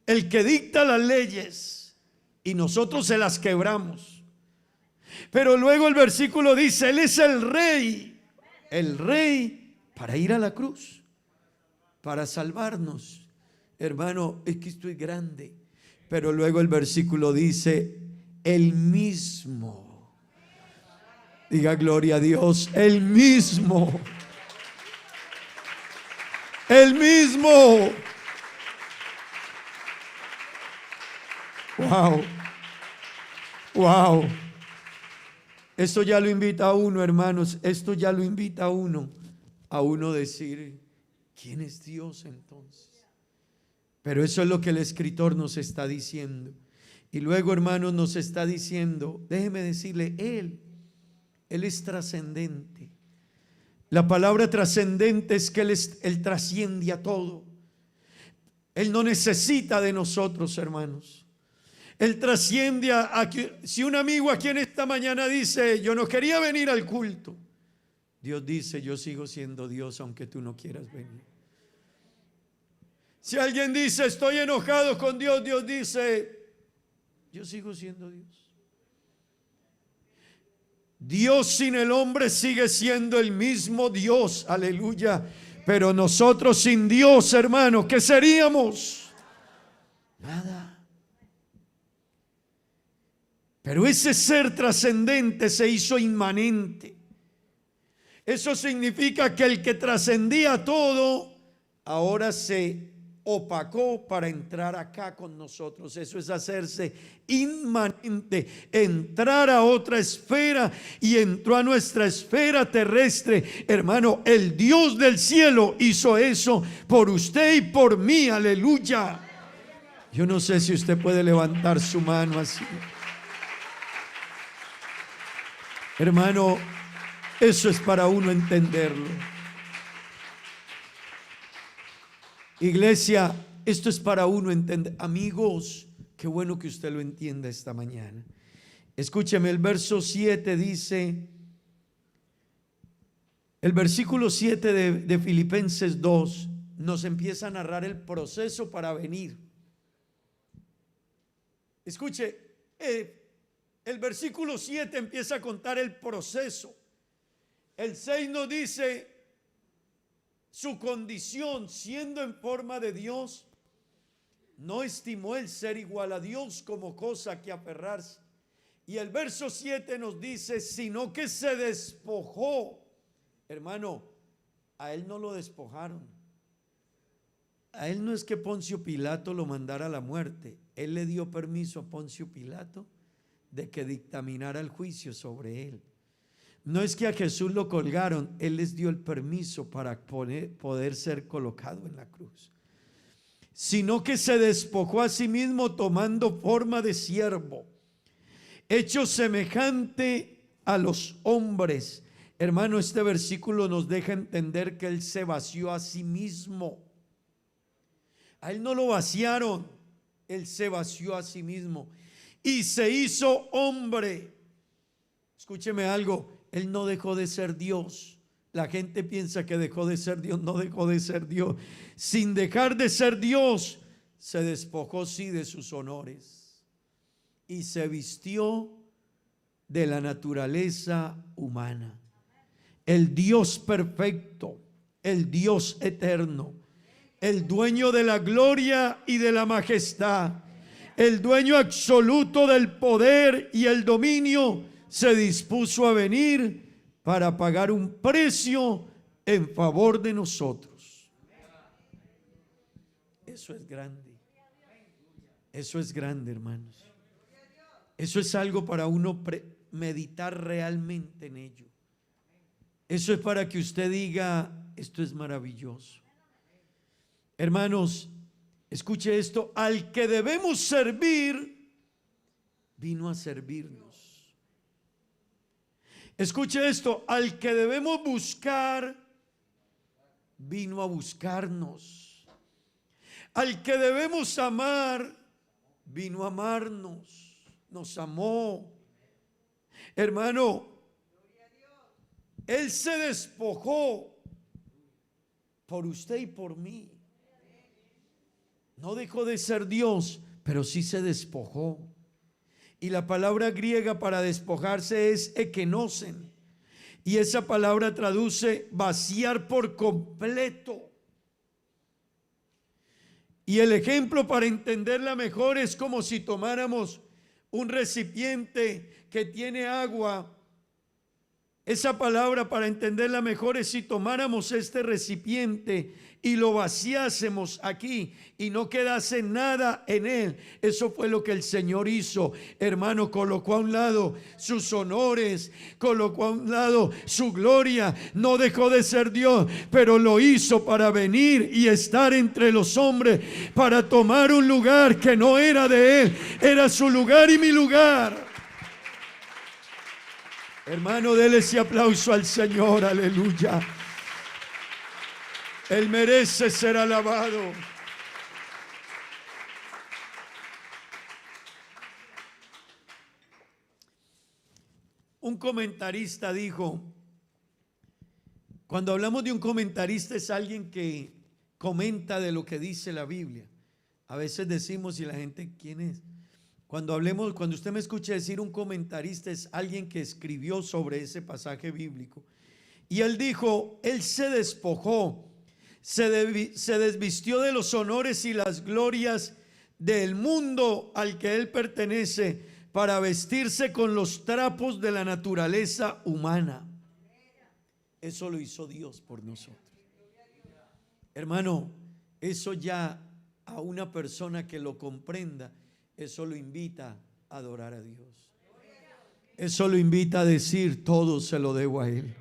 [SPEAKER 6] el que dicta las leyes y nosotros se las quebramos. Pero luego el versículo dice, Él es el rey para ir a la cruz, para salvarnos. Hermano, es que esto es grande. Pero luego el versículo dice, Él mismo. Diga gloria a Dios, Él mismo. Él mismo. Wow. Wow. Esto ya lo invita a uno, hermanos. Esto ya lo invita a uno decir, ¿quién es Dios entonces? Pero eso es lo que el escritor nos está diciendo. Y luego, hermanos, nos está diciendo, déjeme decirle, Él es trascendente. La palabra trascendente es que Él trasciende a todo. Él no necesita de nosotros, hermanos. Él trasciende si un amigo aquí en esta mañana dice, yo no quería venir al culto, Dios dice, yo sigo siendo Dios aunque tú no quieras venir. Si alguien dice, estoy enojado con Dios, Dios dice, yo sigo siendo Dios. Dios sin el hombre sigue siendo el mismo Dios, aleluya. Pero nosotros sin Dios, hermano, ¿qué seríamos? Nada. Pero ese ser trascendente se hizo inmanente. Eso significa que el que trascendía todo, ahora se opacó para entrar acá con nosotros. Eso es hacerse inmanente, entrar a otra esfera, y entró a nuestra esfera terrestre. Hermano, el Dios del cielo hizo eso por usted y por mí, aleluya. Yo no sé si usted puede levantar su mano así. Hermano, eso es para uno entenderlo. Iglesia, esto es para uno entender. Amigos, qué bueno que usted lo entienda esta mañana. Escúcheme, el verso 7 dice, el versículo 7 de Filipenses 2 nos empieza a narrar el proceso para venir. Escuche, el versículo 7 empieza a contar el proceso. El 6 nos dice su condición, siendo en forma de Dios, no estimó el ser igual a Dios como cosa que aferrarse. Y el verso 7 nos dice, sino que se despojó. Hermano, a él no lo despojaron. A él no es que Poncio Pilato lo mandara a la muerte. Él le dio permiso a Poncio Pilato de que dictaminara el juicio sobre él. No es que a Jesús lo colgaron, Él les dio el permiso para poder ser colocado en la cruz, sino que se despojó a sí mismo tomando forma de siervo, hecho semejante a los hombres. Hermano, este versículo nos deja entender que Él se vació a sí mismo. A Él no lo vaciaron, Él se vació a sí mismo y se hizo hombre. Escúcheme algo, Él no dejó de ser Dios. La gente piensa que dejó de ser Dios, no dejó de ser Dios. Sin dejar de ser Dios, se despojó sí de sus honores y se vistió de la naturaleza humana. El Dios perfecto, el Dios eterno, el dueño de la gloria y de la majestad, el dueño absoluto del poder y el dominio, se dispuso a venir para pagar un precio en favor de nosotros. Eso es grande. Eso es grande, hermanos. Eso es algo para uno meditar realmente en ello. Eso es para que usted diga, esto es maravilloso. Hermanos, escuche esto, al que debemos servir, vino a servirnos. Escuche esto, al que debemos buscar, vino a buscarnos. Al que debemos amar, vino a amarnos, nos amó. Hermano, Él se despojó por usted y por mí. No dejó de ser Dios, pero sí se despojó. Y la palabra griega para despojarse es ekenosen. Y esa palabra traduce vaciar por completo. Y el ejemplo para entenderla mejor es como si tomáramos un recipiente que tiene agua. Esa palabra para entenderla mejor es si tomáramos este recipiente y lo vaciásemos aquí y no quedase nada en él. Eso fue lo que el Señor hizo, hermano. Colocó a un lado sus honores, colocó a un lado su gloria. No dejó de ser Dios, pero lo hizo para venir y estar entre los hombres, para tomar un lugar que no era de él, era su lugar y mi lugar. Hermano, déle ese aplauso al Señor, aleluya. Él merece ser alabado. Un comentarista dijo, cuando hablamos de un comentarista es alguien que comenta de lo que dice la Biblia. A veces decimos, y la gente, ¿quién es? Cuando usted me escuche decir un comentarista, es alguien que escribió sobre ese pasaje bíblico. Y él dijo, él se despojó, se desvistió de los honores y las glorias del mundo al que él pertenece, para vestirse con los trapos de la naturaleza humana. Eso lo hizo Dios por nosotros. Hermano, eso ya a una persona que lo comprenda, eso lo invita a adorar a Dios. Eso lo invita a decir, todo se lo debo a Él.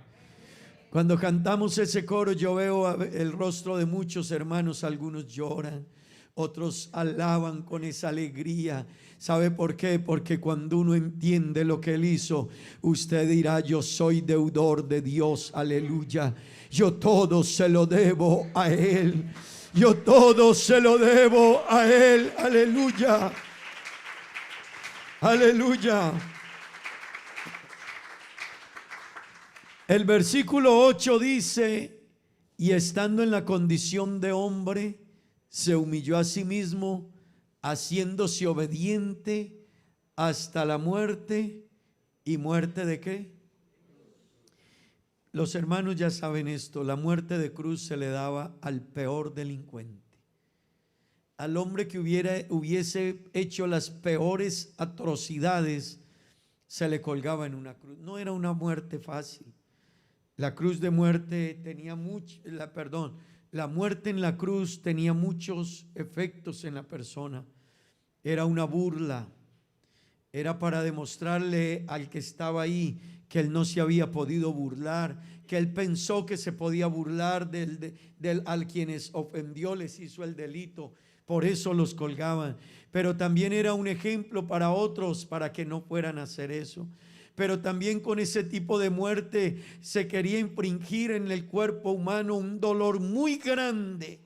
[SPEAKER 6] Cuando cantamos ese coro, yo veo el rostro de muchos hermanos. Algunos lloran, otros alaban con esa alegría. ¿Sabe por qué? Porque cuando uno entiende lo que Él hizo, usted dirá, yo soy deudor de Dios, aleluya. Yo todo se lo debo a Él. Yo todo se lo debo a Él, aleluya. Aleluya. El versículo 8 dice, y estando en la condición de hombre, se humilló a sí mismo, haciéndose obediente hasta la muerte. ¿Y muerte de qué? Los hermanos ya saben esto, la muerte de cruz se le daba al peor delincuente. Al hombre que hubiese hecho las peores atrocidades, se le colgaba en una cruz. No era una muerte fácil. La cruz de muerte tenía la muerte en la cruz tenía muchos efectos en la persona. Era una burla, era para demostrarle al que estaba ahí que él no se había podido burlar, que él pensó que se podía burlar al quienes ofendió, les hizo el delito. Por eso los colgaban. Pero también era un ejemplo para otros, para que no fueran a hacer eso. Pero también con ese tipo de muerte se quería infringir en el cuerpo humano un dolor muy grande,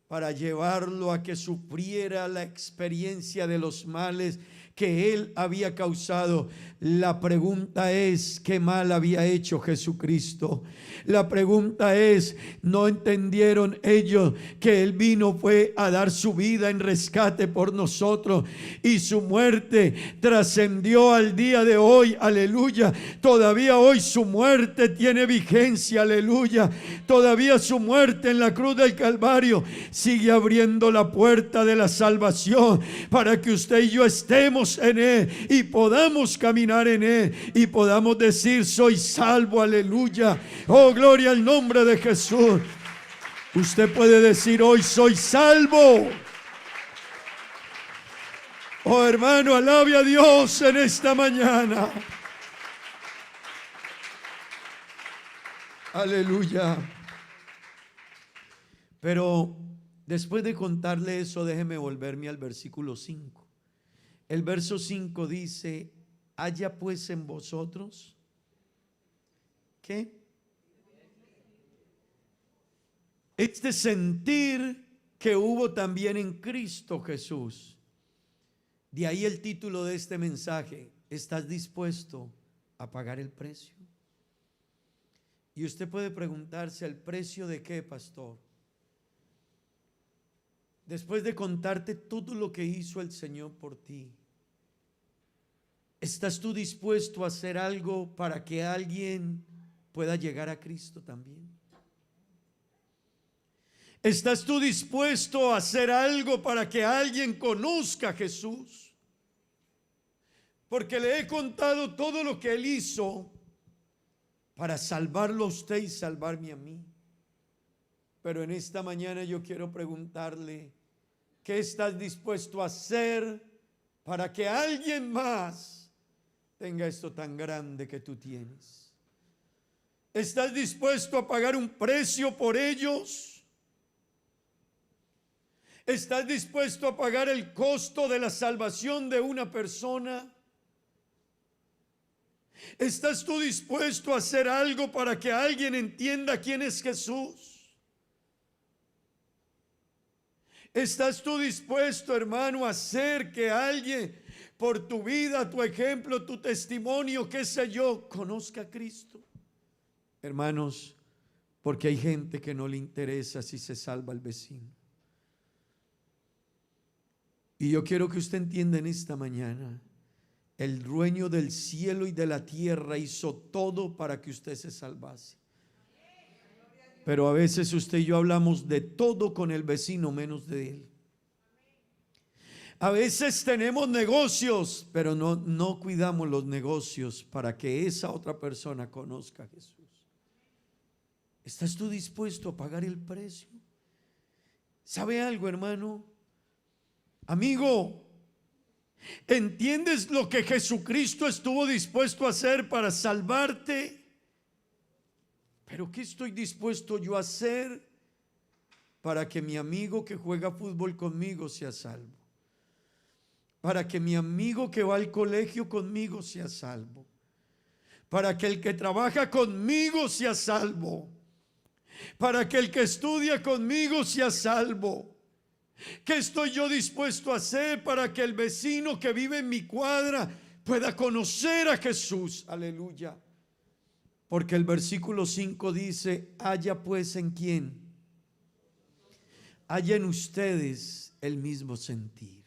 [SPEAKER 6] para llevarlo a que sufriera la experiencia de los males que él había causado. La pregunta es, ¿qué mal había hecho Jesucristo? La pregunta es, ¿no entendieron ellos que él vino fue a dar su vida en rescate por nosotros? Y su muerte trascendió al día de hoy, aleluya. Todavía hoy su muerte tiene vigencia, aleluya. Todavía su muerte en la cruz del Calvario sigue abriendo la puerta de la salvación, para que usted y yo estemos en él y podamos caminar en él y podamos decir: soy salvo, aleluya. Oh, gloria al nombre de Jesús. Usted puede decir hoy: soy salvo. Oh, hermano, alabe a Dios en esta mañana. Aleluya. Pero después de contarle eso, déjeme volverme al versículo 5. El verso 5 dice: haya pues en vosotros, ¿qué? Este sentir que hubo también en Cristo Jesús. De ahí el título de este mensaje: ¿estás dispuesto a pagar el precio? Y usted puede preguntarse: ¿el precio de qué, pastor? Después de contarte todo lo que hizo el Señor por ti, ¿estás tú dispuesto a hacer algo para que alguien pueda llegar a Cristo también? ¿Estás tú dispuesto a hacer algo para que alguien conozca a Jesús? Porque le he contado todo lo que Él hizo para salvarlo a usted y salvarme a mí. Pero en esta mañana yo quiero preguntarle: ¿qué estás dispuesto a hacer para que alguien más tenga esto tan grande que tú tienes? ¿Estás dispuesto a pagar un precio por ellos? ¿Estás dispuesto a pagar el costo de la salvación de una persona? ¿Estás tú dispuesto a hacer algo para que alguien entienda quién es Jesús? ¿Estás tú dispuesto, hermano, a hacer que alguien, por tu vida, tu ejemplo, tu testimonio, qué sé yo, conozca a Cristo? Hermanos, porque hay gente que no le interesa si se salva el vecino. Y yo quiero que usted entienda en esta mañana: el dueño del cielo y de la tierra hizo todo para que usted se salvase. Pero a veces usted y yo hablamos de todo con el vecino menos de él. A veces tenemos negocios, pero no cuidamos los negocios para que esa otra persona conozca a Jesús. ¿Estás tú dispuesto a pagar el precio? ¿Sabe algo, hermano? Amigo, ¿entiendes lo que Jesucristo estuvo dispuesto a hacer para salvarte? Pero ¿qué estoy dispuesto yo a hacer para que mi amigo que juega fútbol conmigo sea salvo? Para que mi amigo que va al colegio conmigo sea salvo. Para que el que trabaja conmigo sea salvo. Para que el que estudia conmigo sea salvo. ¿Qué estoy yo dispuesto a hacer para que el vecino que vive en mi cuadra pueda conocer a Jesús? Aleluya. Porque el versículo 5 dice: haya pues en quién, haya en ustedes el mismo sentir.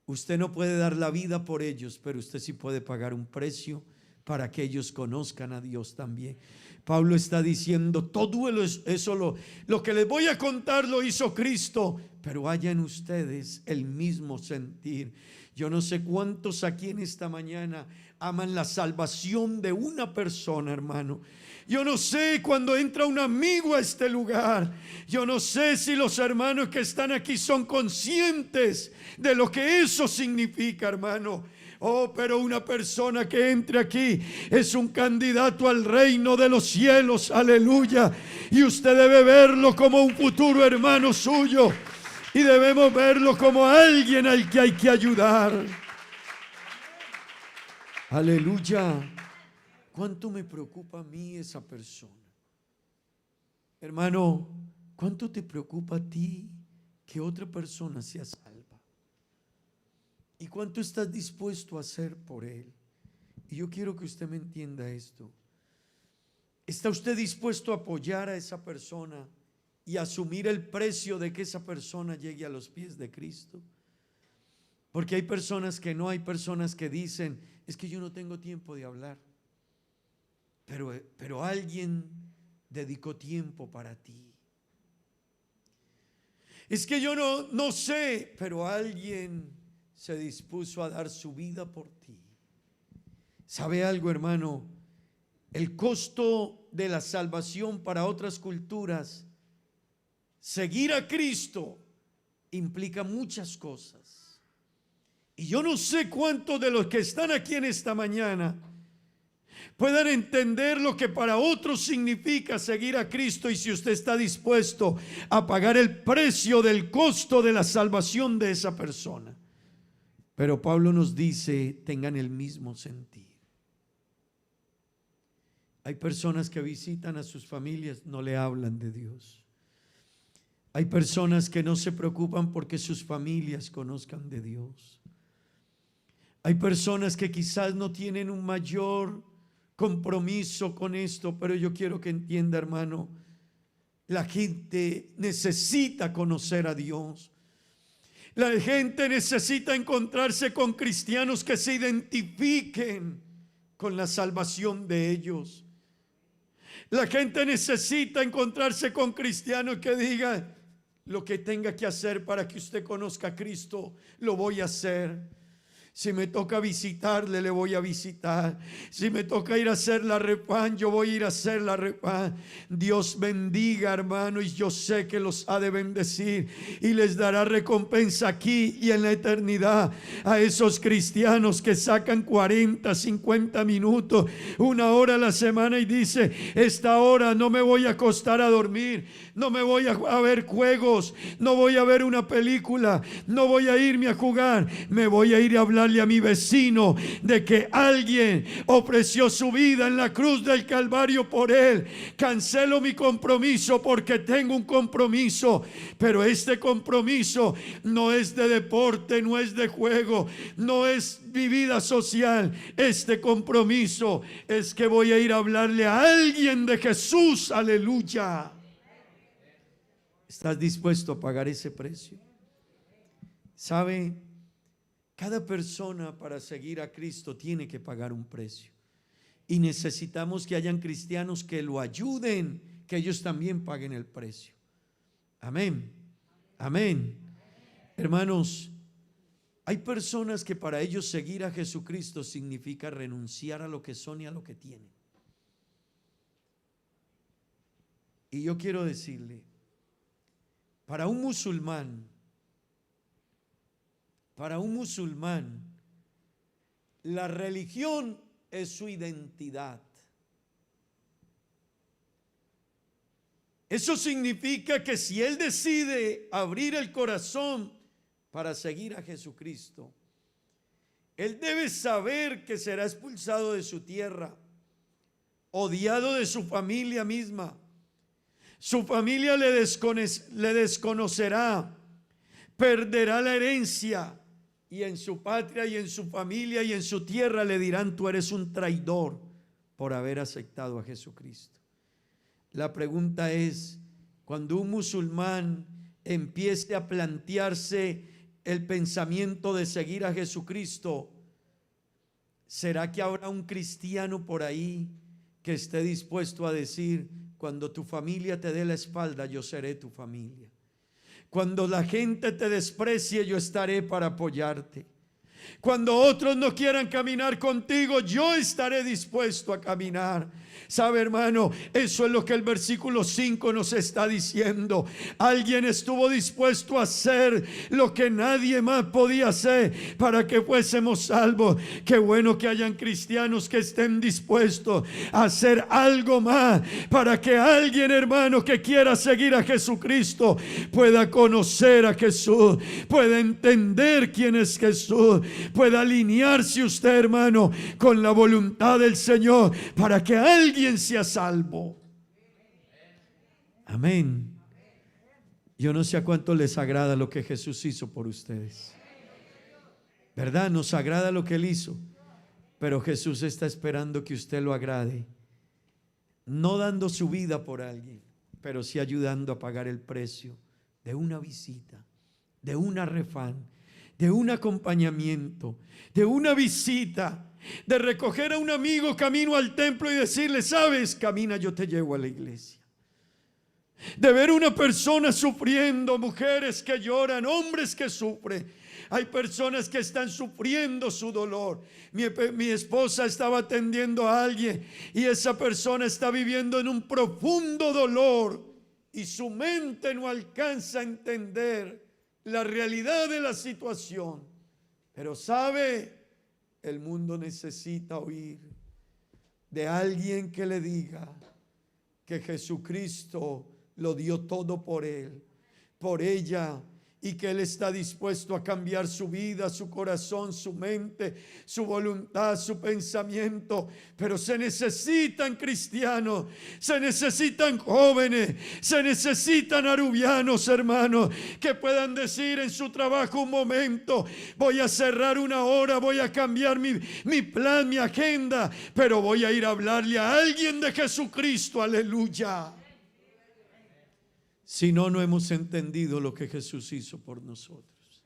[SPEAKER 6] Usted no puede dar la vida por ellos, pero usted sí puede pagar un precio para que ellos conozcan a Dios también. Pablo está diciendo: todo eso lo que les voy a contar lo hizo Cristo, pero haya en ustedes el mismo sentir. Yo no sé cuántos aquí en esta mañana aman la salvación de una persona, hermano. Yo no sé cuando entra un amigo a este lugar. Yo no sé si los hermanos que están aquí son conscientes de lo que eso significa, hermano. Oh, pero una persona que entre aquí es un candidato al reino de los cielos. Aleluya. Y usted debe verlo como un futuro hermano suyo. Y debemos verlo como alguien al que hay que ayudar. Aleluya. ¿Cuánto me preocupa a mí esa persona? Hermano, ¿cuánto te preocupa a ti que otra persona sea salva? ¿Y cuánto estás dispuesto a hacer por él? Y yo quiero que usted me entienda esto. ¿Está usted dispuesto a apoyar a esa persona y asumir el precio de que esa persona llegue a los pies de Cristo? Porque hay personas que no, hay personas que dicen, es que yo no tengo tiempo de hablar. Pero alguien dedicó tiempo para ti. Es que yo no sé, pero alguien se dispuso a dar su vida por ti. ¿Sabe algo, hermano? El costo de la salvación para otras culturas, seguir a Cristo, implica muchas cosas. Y yo no sé cuántos de los que están aquí en esta mañana puedan entender lo que para otros significa seguir a Cristo, y si usted está dispuesto a pagar el precio del costo de la salvación de esa persona. Pero Pablo nos dice, tengan el mismo sentir. Hay personas que visitan a sus familias, no le hablan de Dios. Hay personas que no se preocupan porque sus familias conozcan de Dios. Hay personas que quizás no tienen un mayor compromiso con esto, pero yo quiero que entienda, hermano, la gente necesita conocer a Dios. La gente necesita encontrarse con cristianos que se identifiquen con la salvación de ellos. La gente necesita encontrarse con cristianos que digan, lo que tenga que hacer para que usted conozca a Cristo, lo voy a hacer. Si me toca visitarle, le voy a visitar. Si me toca ir a hacer la refán, yo voy a ir a hacer la refán. Dios bendiga, hermano, y yo sé que los ha de bendecir y les dará recompensa aquí y en la eternidad a esos cristianos que sacan 40, 50 minutos, 1 hora a la semana y dice, esta hora no me voy a acostar a dormir, no me voy a ver juegos, no voy a ver una película, no voy a irme a jugar, me voy a ir a hablarle a mi vecino de que alguien ofreció su vida en la cruz del Calvario por él. Cancelo mi compromiso porque tengo un compromiso, pero este compromiso no es de deporte, no es de juego, no es mi vida social. Este compromiso es que voy a ir a hablarle a alguien de Jesús. Aleluya. ¿Estás dispuesto a pagar ese precio? ¿Sabe? Cada persona para seguir a Cristo tiene que pagar un precio. Y necesitamos que hayan cristianos que lo ayuden, que ellos también paguen el precio. Amén. Amén. Hermanos, hay personas que para ellos seguir a Jesucristo significa renunciar a lo que son y a lo que tienen. Y yo quiero decirle, para un musulmán, la religión es su identidad. Eso significa que si él decide abrir el corazón para seguir a Jesucristo, él debe saber que será expulsado de su tierra, odiado de su familia misma. Su familia le desconocerá, perderá la herencia. Y en su patria y en su familia y en su tierra le dirán, tú eres un traidor por haber aceptado a Jesucristo. La pregunta es, cuando un musulmán empiece a plantearse el pensamiento de seguir a Jesucristo, ¿será que habrá un cristiano por ahí que esté dispuesto a decir, cuando tu familia te dé la espalda, yo seré tu familia? Cuando la gente te desprecie, yo estaré para apoyarte. Cuando otros no quieran caminar contigo, yo estaré dispuesto a caminar. ¿Sabe, hermano? Eso es lo que el versículo 5 nos está diciendo. Alguien estuvo dispuesto a hacer lo que nadie más podía hacer para que fuésemos salvos. Qué bueno que hayan cristianos que estén dispuestos a hacer algo más para que alguien, hermano, que quiera seguir a Jesucristo pueda conocer a Jesús, pueda entender quién es Jesús, pueda alinearse usted, hermano, con la voluntad del Señor para que alguien sea salvo. Amén. Yo no sé a cuánto les agrada lo que Jesús hizo por ustedes. ¿Verdad? Nos agrada lo que Él hizo, pero Jesús está esperando que usted lo agrade, no dando su vida por alguien, pero sí ayudando a pagar el precio de una visita, de un refán, de un acompañamiento, de una visita, de recoger a un amigo camino al templo y decirle: sabes, camina, yo te llevo a la iglesia. De ver una persona sufriendo, mujeres que lloran, hombres que sufren. Hay personas que están sufriendo su dolor. Mi esposa estaba atendiendo a alguien y esa persona está viviendo en un profundo dolor y su mente no alcanza a entender la realidad de la situación. Pero sabe, el mundo necesita oír de alguien que le diga que Jesucristo lo dio todo por él, por ella, y que Él está dispuesto a cambiar su vida, su corazón, su mente, su voluntad, su pensamiento. Pero se necesitan cristianos, se necesitan jóvenes, se necesitan arubianos, hermanos, que puedan decir en su trabajo: un momento, voy a cerrar una hora, voy a cambiar mi plan, mi agenda, pero voy a ir a hablarle a alguien de Jesucristo. Aleluya. Si no, no hemos entendido lo que Jesús hizo por nosotros.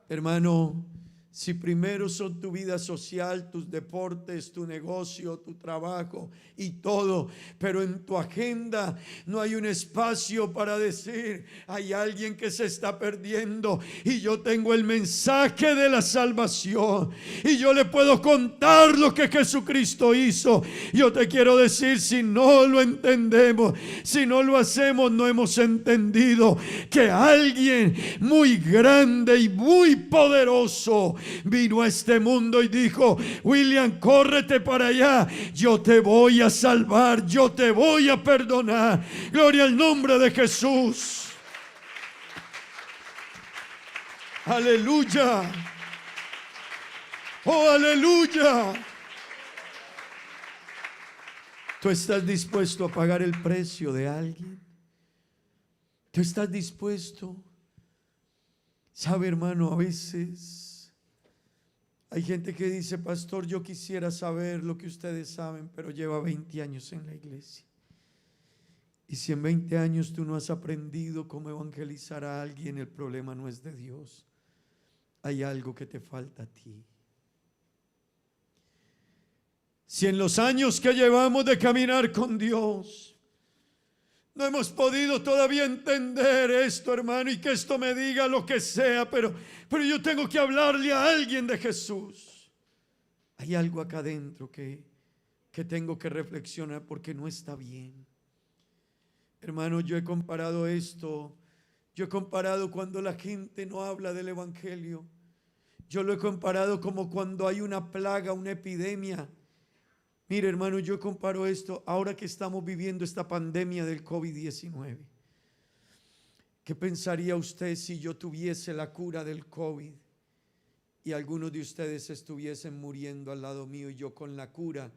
[SPEAKER 6] Hermano, si primero son tu vida social, tus deportes, tu negocio, tu trabajo y todo, pero en tu agenda no hay un espacio para decir: hay alguien que se está perdiendo y yo tengo el mensaje de la salvación y yo le puedo contar lo que Jesucristo hizo. Yo te quiero decir, si no lo entendemos, si no lo hacemos, no hemos entendido que alguien muy grande y muy poderoso vino a este mundo y dijo: William, córrete para allá, yo te voy a salvar, yo te voy a perdonar. Gloria al nombre de Jesús. Aleluya. Oh, aleluya. ¿Tú estás dispuesto a pagar el precio de alguien? ¿Tú estás dispuesto? Sabe, hermano, a veces hay gente que dice: pastor, yo quisiera saber lo que ustedes saben, pero lleva 20 años en la iglesia. Y si en 20 años tú no has aprendido cómo evangelizar a alguien, el problema no es de Dios. Hay algo que te falta a ti. Si en los años que llevamos de caminar con Dios no hemos podido todavía entender esto, hermano, y que esto me diga lo que sea, pero yo tengo que hablarle a alguien de Jesús. Hay algo acá adentro que tengo que reflexionar, porque no está bien. Hermano, yo he comparado esto. Yo he comparado cuando la gente no habla del evangelio. Yo lo he comparado como cuando hay una plaga, una epidemia. Mire, hermano, yo comparo esto ahora que estamos viviendo esta pandemia del COVID-19. ¿Qué pensaría usted si yo tuviese la cura del COVID y algunos de ustedes estuviesen muriendo al lado mío y yo con la cura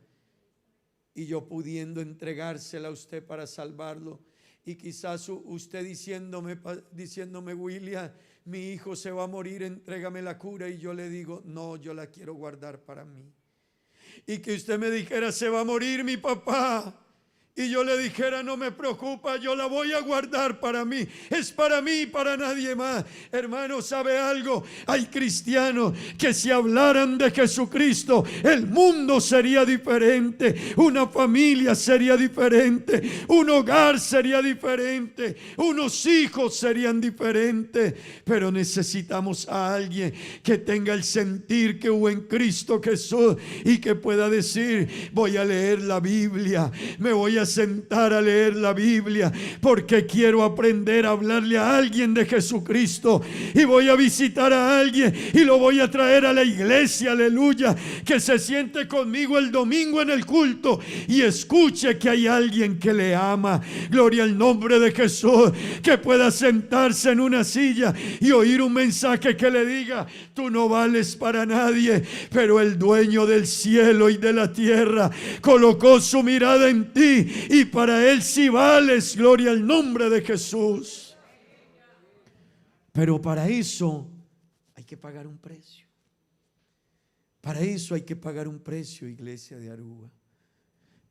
[SPEAKER 6] y yo pudiendo entregársela a usted para salvarlo? Y quizás usted diciéndome: William, mi hijo se va a morir, entrégame la cura. Y yo le digo: no, yo la quiero guardar para mí. Y que usted me dijera: se va a morir mi papá. y yo le dijera, no me preocupa, yo la voy a guardar para mí, es para mí y para nadie más. Hermano, ¿sabe algo? Hay cristianos que si hablaran de Jesucristo, el mundo sería diferente, una familia sería diferente, un hogar sería diferente, unos hijos serían diferentes. Pero necesitamos a alguien que tenga el sentir que hubo en Cristo Jesús y que pueda decir, voy a leer la Biblia, me voy a sentar a leer la Biblia porque quiero aprender a hablarle a alguien de Jesucristo, y voy a visitar a alguien y lo voy a traer a la iglesia, aleluya, que se siente conmigo el domingo en el culto y escuche que hay alguien que le ama, gloria al nombre de Jesús, que pueda sentarse en una silla y oír un mensaje que le diga, tú no vales para nadie, pero el dueño del cielo y de la tierra colocó su mirada en ti y para él sí vales, gloria al nombre de Jesús. Pero para eso hay que pagar un precio. Para eso hay que pagar un precio, iglesia de Aruba.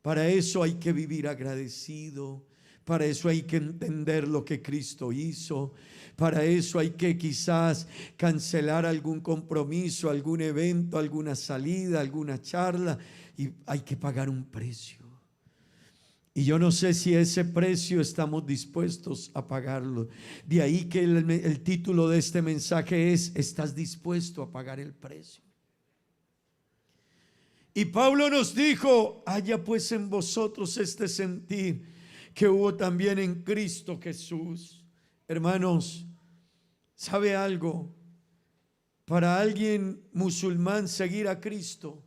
[SPEAKER 6] Para eso hay que vivir agradecido. Para eso hay que entender lo que Cristo hizo. Para eso hay que quizás cancelar algún compromiso, algún evento, alguna salida, alguna charla, y hay que pagar un precio. Y yo no sé si ese precio estamos dispuestos a pagarlo. De ahí que el título de este mensaje es: ¿estás dispuesto a pagar el precio? Y Pablo nos dijo: haya pues en vosotros este sentir que hubo también en Cristo Jesús. Hermanos, ¿sabe algo? Para alguien musulmán seguir a Cristo,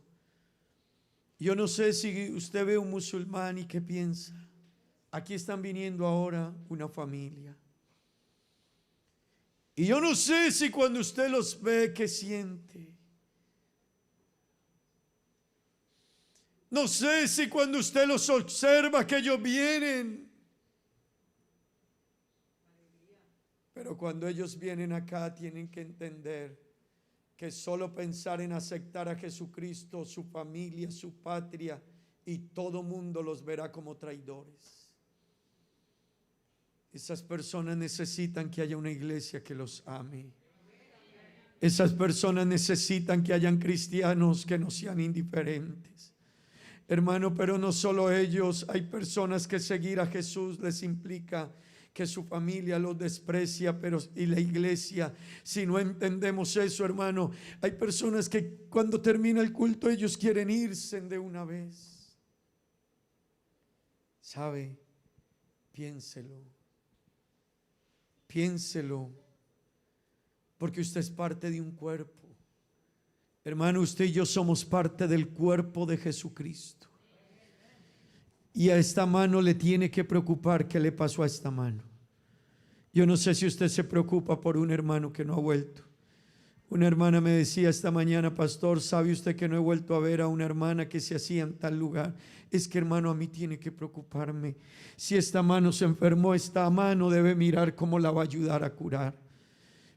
[SPEAKER 6] yo no sé si usted ve un musulmán y qué piensa. Aquí están viniendo ahora una familia. Y yo no sé si cuando usted los ve, ¿qué siente? No sé si cuando usted los observa que ellos vienen. Pero cuando ellos vienen acá tienen que entender que solo pensar en aceptar a Jesucristo, su familia, su patria y todo mundo los verá como traidores. Esas personas necesitan que haya una iglesia que los ame. Esas personas necesitan que hayan cristianos que no sean indiferentes. Hermano, pero no solo ellos, hay personas que seguir a Jesús les implica que su familia los desprecia, pero y la iglesia, si no entendemos eso, hermano, hay personas que cuando termina el culto ellos quieren irse de una vez. ¿Sabe? Piénselo, porque usted es parte de un cuerpo. Hermano, usted y yo somos parte del cuerpo de Jesucristo. Y a esta mano le tiene que preocupar qué le pasó a esta mano. Yo no sé si usted se preocupa por un hermano que no ha vuelto. Una hermana me decía esta mañana: pastor, ¿sabe usted que no he vuelto a ver a una hermana que se hacía en tal lugar? Es que, hermano, a mí tiene que preocuparme. Si esta mano se enfermó, esta mano debe mirar cómo la va a ayudar a curar.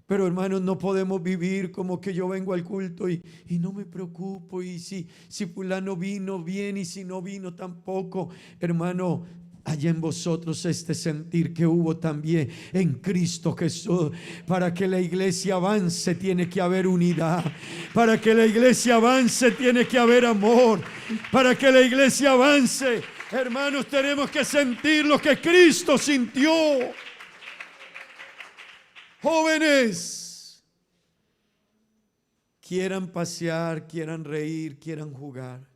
[SPEAKER 6] Pero, hermanos, no podemos vivir como que yo vengo al culto y no me preocupo, y si fulano vino bien y si no vino tampoco. Hermano, haya en vosotros este sentir que hubo también en Cristo Jesús. Para que la iglesia avance tiene que haber unidad. Para que la iglesia avance tiene que haber amor. Para que la iglesia avance, hermanos, tenemos que sentir lo que Cristo sintió. Jóvenes, quieran pasear, quieran reír, quieran jugar,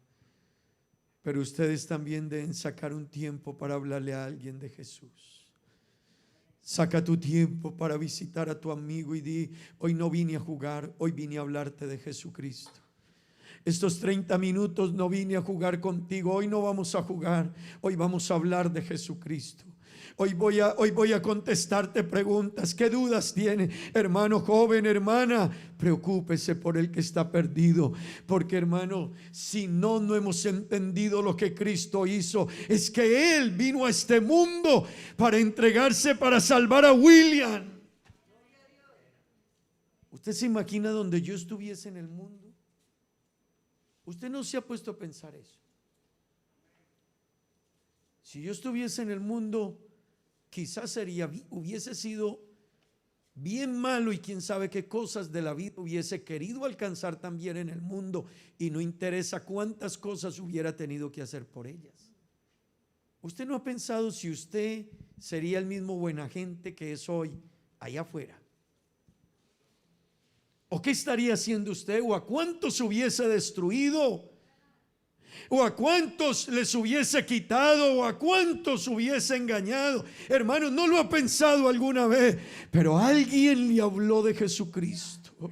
[SPEAKER 6] pero ustedes también deben sacar un tiempo para hablarle a alguien de Jesús. Saca tu tiempo para visitar a tu amigo y di: hoy no vine a jugar, hoy vine a hablarte de Jesucristo. Estos 30 minutos no vine a jugar contigo, hoy no vamos a jugar, hoy vamos a hablar de Jesucristo. Hoy voy a contestarte preguntas. ¿Qué dudas tiene, hermano joven, hermana? Preocúpese por el que está perdido. Porque, hermano, si no hemos entendido lo que Cristo hizo, es que Él vino a este mundo para entregarse, para salvar a William. ¿Usted se imagina donde yo estuviese en el mundo? Usted no se ha puesto a pensar eso. Si yo estuviese en el mundo, quizás hubiese sido bien malo y quién sabe qué cosas de la vida hubiese querido alcanzar también en el mundo, y no interesa cuántas cosas hubiera tenido que hacer por ellas. ¿Usted no ha pensado si usted sería el mismo buena gente que es hoy allá afuera? ¿O qué estaría haciendo usted? ¿O a cuántos hubiese destruido? ¿O a cuántos les hubiese quitado? ¿O a cuántos hubiese engañado? Hermanos, ¿no lo ha pensado alguna vez? Pero alguien le habló de Jesucristo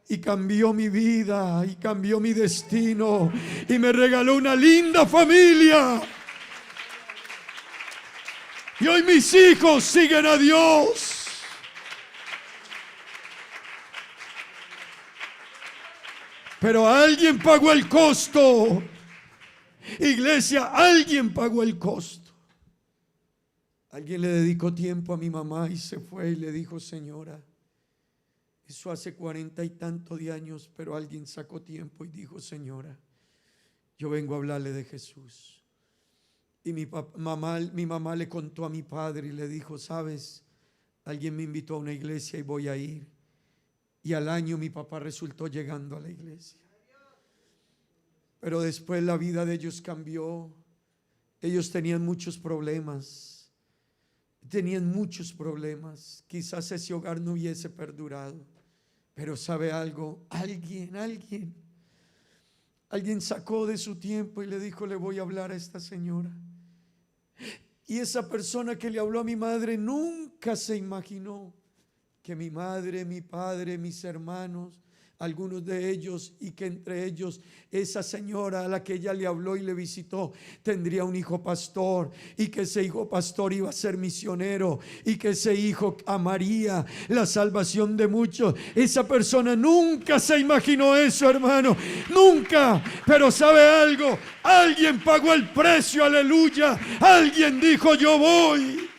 [SPEAKER 6] y cambió mi vida y cambió mi destino y me regaló una linda familia. Y hoy mis hijos siguen a Dios. Pero alguien pagó el costo. Iglesia, alguien pagó el costo. Alguien le dedicó tiempo a mi mamá y se fue y le dijo: señora, eso hace 40 y tantos de años, pero alguien sacó tiempo y dijo: señora, yo vengo a hablarle de Jesús. Y mi mamá le contó a mi padre y le dijo: sabes, alguien me invitó a una iglesia y voy a ir. Y al año mi papá resultó llegando a la iglesia. Pero después la vida de ellos cambió. Ellos tenían muchos problemas. Quizás ese hogar no hubiese perdurado. Pero ¿sabe algo? Alguien sacó de su tiempo y le dijo: le voy a hablar a esta señora. Y esa persona que le habló a mi madre nunca se imaginó que mi madre, mi padre, mis hermanos, algunos de ellos, y que entre ellos esa señora a la que ella le habló y le visitó, tendría un hijo pastor, y que ese hijo pastor iba a ser misionero, y que ese hijo amaría la salvación de muchos. Esa persona nunca se imaginó eso, hermano, nunca. Pero ¿sabe algo? Alguien pagó el precio, aleluya. Alguien dijo: yo voy.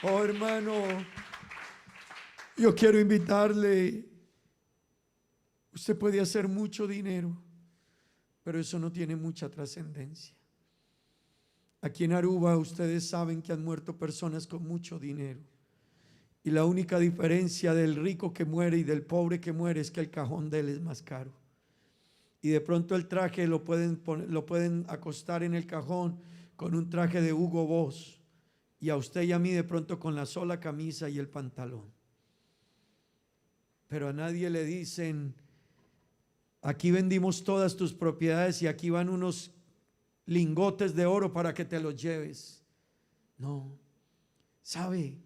[SPEAKER 6] Oh, hermano, yo quiero invitarle. Usted puede hacer mucho dinero, pero eso no tiene mucha trascendencia. Aquí en Aruba ustedes saben que han muerto personas con mucho dinero, y la única diferencia del rico que muere y del pobre que muere es que el cajón de él es más caro. Y de pronto el traje lo pueden acostar en el cajón con un traje de Hugo Boss, y a usted y a mí de pronto con la sola camisa y el pantalón. Pero a nadie le dicen: aquí vendimos todas tus propiedades y aquí van unos lingotes de oro para que te los lleves. No, ¿sabe?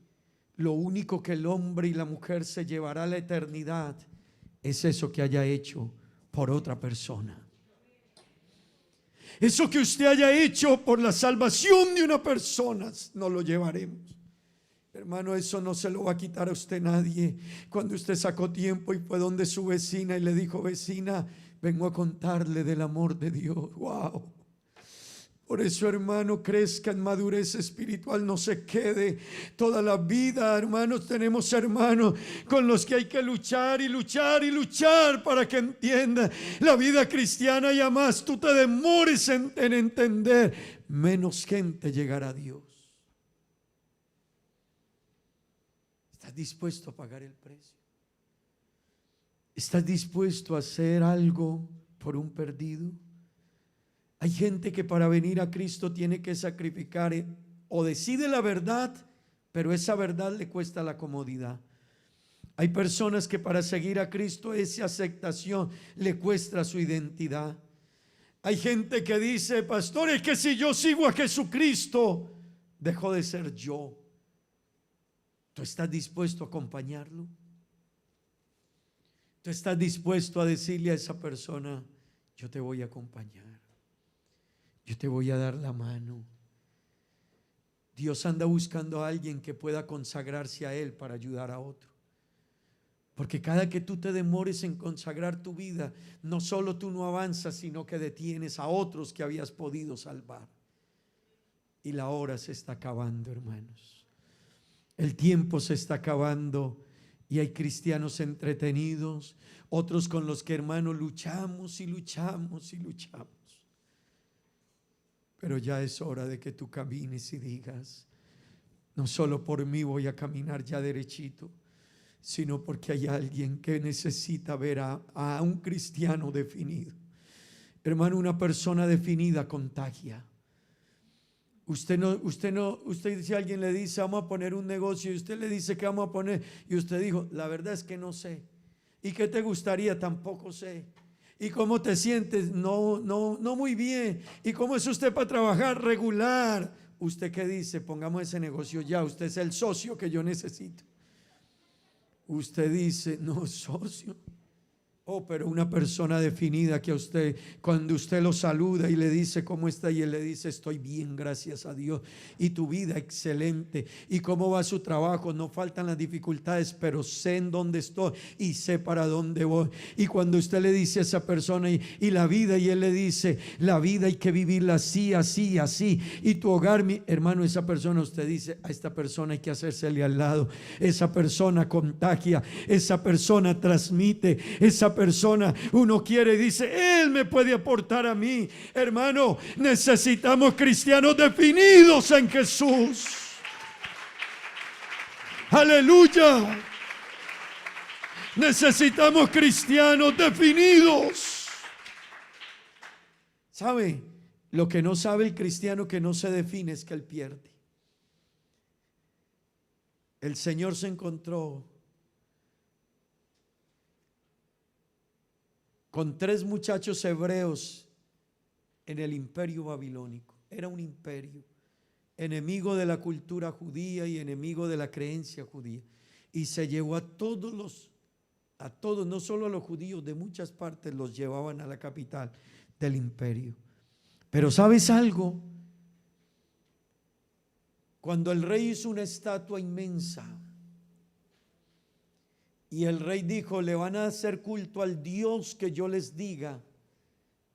[SPEAKER 6] Lo único que el hombre y la mujer se llevará a la eternidad es eso que haya hecho por otra persona. Eso que usted haya hecho por la salvación de una persona, no lo llevaremos. Hermano, eso no se lo va a quitar a usted nadie. Cuando usted sacó tiempo y fue donde su vecina y le dijo: vecina, vengo a contarle del amor de Dios. Wow. Por eso, hermano, crezca en madurez espiritual, no se quede toda la vida. Hermanos, tenemos hermanos con los que hay que luchar y luchar y luchar para que entiendan la vida cristiana, y además tú te demores en entender, menos gente llegará a Dios. ¿Estás dispuesto a pagar el precio? ¿Estás dispuesto a hacer algo por un perdido? Hay gente que para venir a Cristo tiene que sacrificar, o decide la verdad, pero esa verdad le cuesta la comodidad. Hay personas que para seguir a Cristo esa aceptación le cuesta su identidad. Hay gente que dice: pastor, es que si yo sigo a Jesucristo, dejo de ser yo. ¿Tú estás dispuesto a acompañarlo? ¿Tú estás dispuesto a decirle a esa persona: yo te voy a acompañar, yo te voy a dar la mano? Dios anda buscando a alguien que pueda consagrarse a Él para ayudar a otro. Porque cada que tú te demores en consagrar tu vida, no solo tú no avanzas, sino que detienes a otros que habías podido salvar. Y la hora se está acabando, hermanos. El tiempo se está acabando y hay cristianos entretenidos, otros con los que, hermanos, luchamos y luchamos y luchamos. Pero ya es hora de que tú camines y digas: no solo por mí voy a caminar ya derechito, sino porque hay alguien que necesita ver a un cristiano definido. Hermano, una persona definida contagia. Usted si alguien le dice: vamos a poner un negocio, y usted le dice que vamos a poner, y usted dijo: la verdad es que no sé. ¿Y qué te gustaría? Tampoco sé. ¿Y cómo te sientes? No muy bien. ¿Y cómo es usted para trabajar? Regular. ¿Usted qué dice? Pongamos ese negocio ya. Usted es el socio que yo necesito. Usted dice: no, socio. Oh, pero una persona definida que a usted, cuando usted lo saluda y le dice: ¿cómo está? Y él le dice: estoy bien, gracias a Dios. Y tu vida excelente. ¿Y cómo va su trabajo? No faltan las dificultades, pero sé en dónde estoy y sé para dónde voy. Y cuando usted le dice a esa persona y la vida, y él le dice: la vida hay que vivirla así, así, así. Y tu hogar, mi hermano, esa persona, usted dice: a esta persona hay que hacérsele al lado. Esa persona contagia, esa persona transmite, esa persona uno quiere y dice: él me puede aportar a mí. Hermano, necesitamos cristianos definidos en Jesús. Aleluya. Necesitamos cristianos definidos. ¿Sabe? Lo que no sabe el cristiano que no se define es que él pierde. El Señor se encontró con 3 muchachos hebreos en el imperio babilónico. Era un imperio, enemigo de la cultura judía y enemigo de la creencia judía. Y se llevó a todos, no solo a los judíos, de muchas partes los llevaban a la capital del imperio. Pero ¿sabes algo? Cuando el rey hizo una estatua inmensa, y el rey dijo: le van a hacer culto al Dios que yo les diga,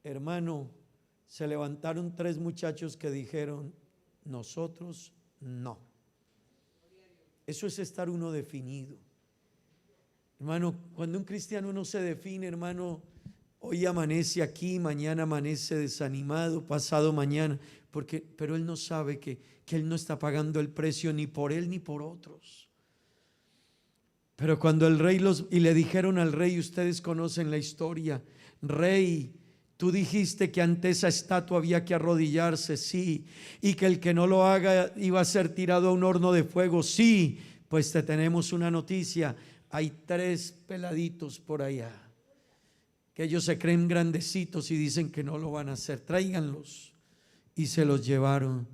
[SPEAKER 6] hermano, se levantaron 3 muchachos que dijeron: nosotros no. Eso es estar uno definido. Hermano, cuando un cristiano no se define, hermano, hoy amanece aquí, mañana amanece desanimado, pasado mañana, pero él no sabe que él no está pagando el precio ni por él ni por otros. Pero cuando el rey y le dijeron al rey, ustedes conocen la historia: rey, tú dijiste que ante esa estatua había que arrodillarse, sí, y que el que no lo haga iba a ser tirado a un horno de fuego, sí. Pues te tenemos una noticia: hay 3 peladitos por allá que ellos se creen grandecitos y dicen que no lo van a hacer, tráiganlos. Y se los llevaron.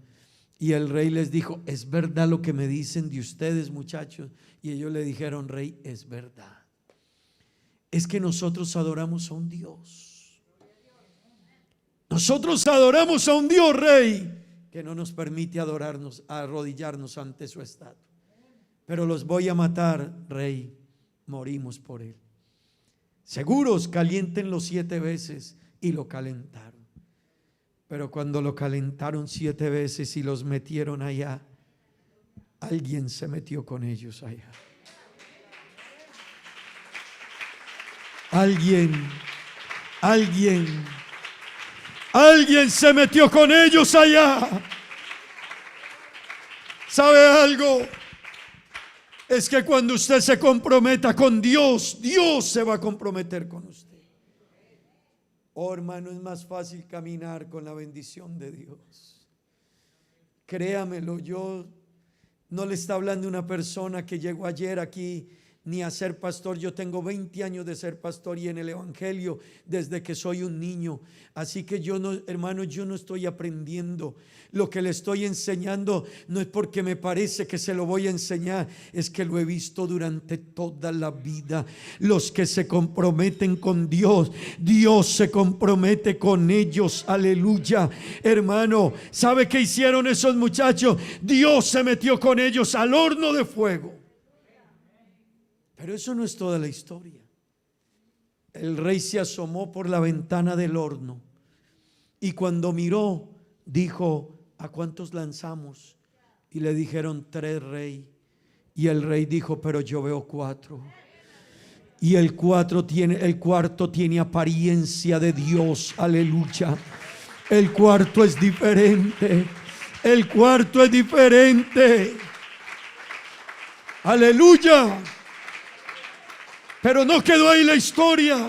[SPEAKER 6] Y el rey les dijo: ¿es verdad lo que me dicen de ustedes, muchachos? Y ellos le dijeron: rey, es verdad. Es que nosotros adoramos a un Dios. Nosotros adoramos a un Dios, rey, que no nos permite arrodillarnos ante su estatua. Pero los voy a matar, rey. Morimos por él. Seguros, caliéntenlo 7 veces. Y lo calentaron. Pero cuando lo calentaron 7 veces y los metieron allá, alguien se metió con ellos allá. Alguien se metió con ellos allá. ¿Sabe algo? Es que cuando usted se comprometa con Dios, Dios se va a comprometer con usted. Oh, hermano, es más fácil caminar con la bendición de Dios. Créamelo, yo no le está hablando una persona que llegó ayer aquí ni a ser pastor. Yo tengo 20 años de ser pastor y en el evangelio desde que soy un niño. Así que yo no, hermano, yo no estoy aprendiendo. Lo que le estoy enseñando no es porque me parece que se lo voy a enseñar, es que lo he visto durante toda la vida. Los que se comprometen con Dios, Dios se compromete con ellos. Aleluya. Hermano, ¿sabe qué hicieron esos muchachos? Dios se metió con ellos al horno de fuego. Pero eso no es toda la historia. El rey se asomó por la ventana del horno y cuando miró dijo: ¿a cuántos lanzamos? Y le dijeron: 3, rey. Y el rey dijo: pero yo veo 4. Y el cuarto tiene apariencia de Dios. Aleluya. El cuarto es diferente. El cuarto es diferente. Aleluya. Pero no quedó ahí la historia.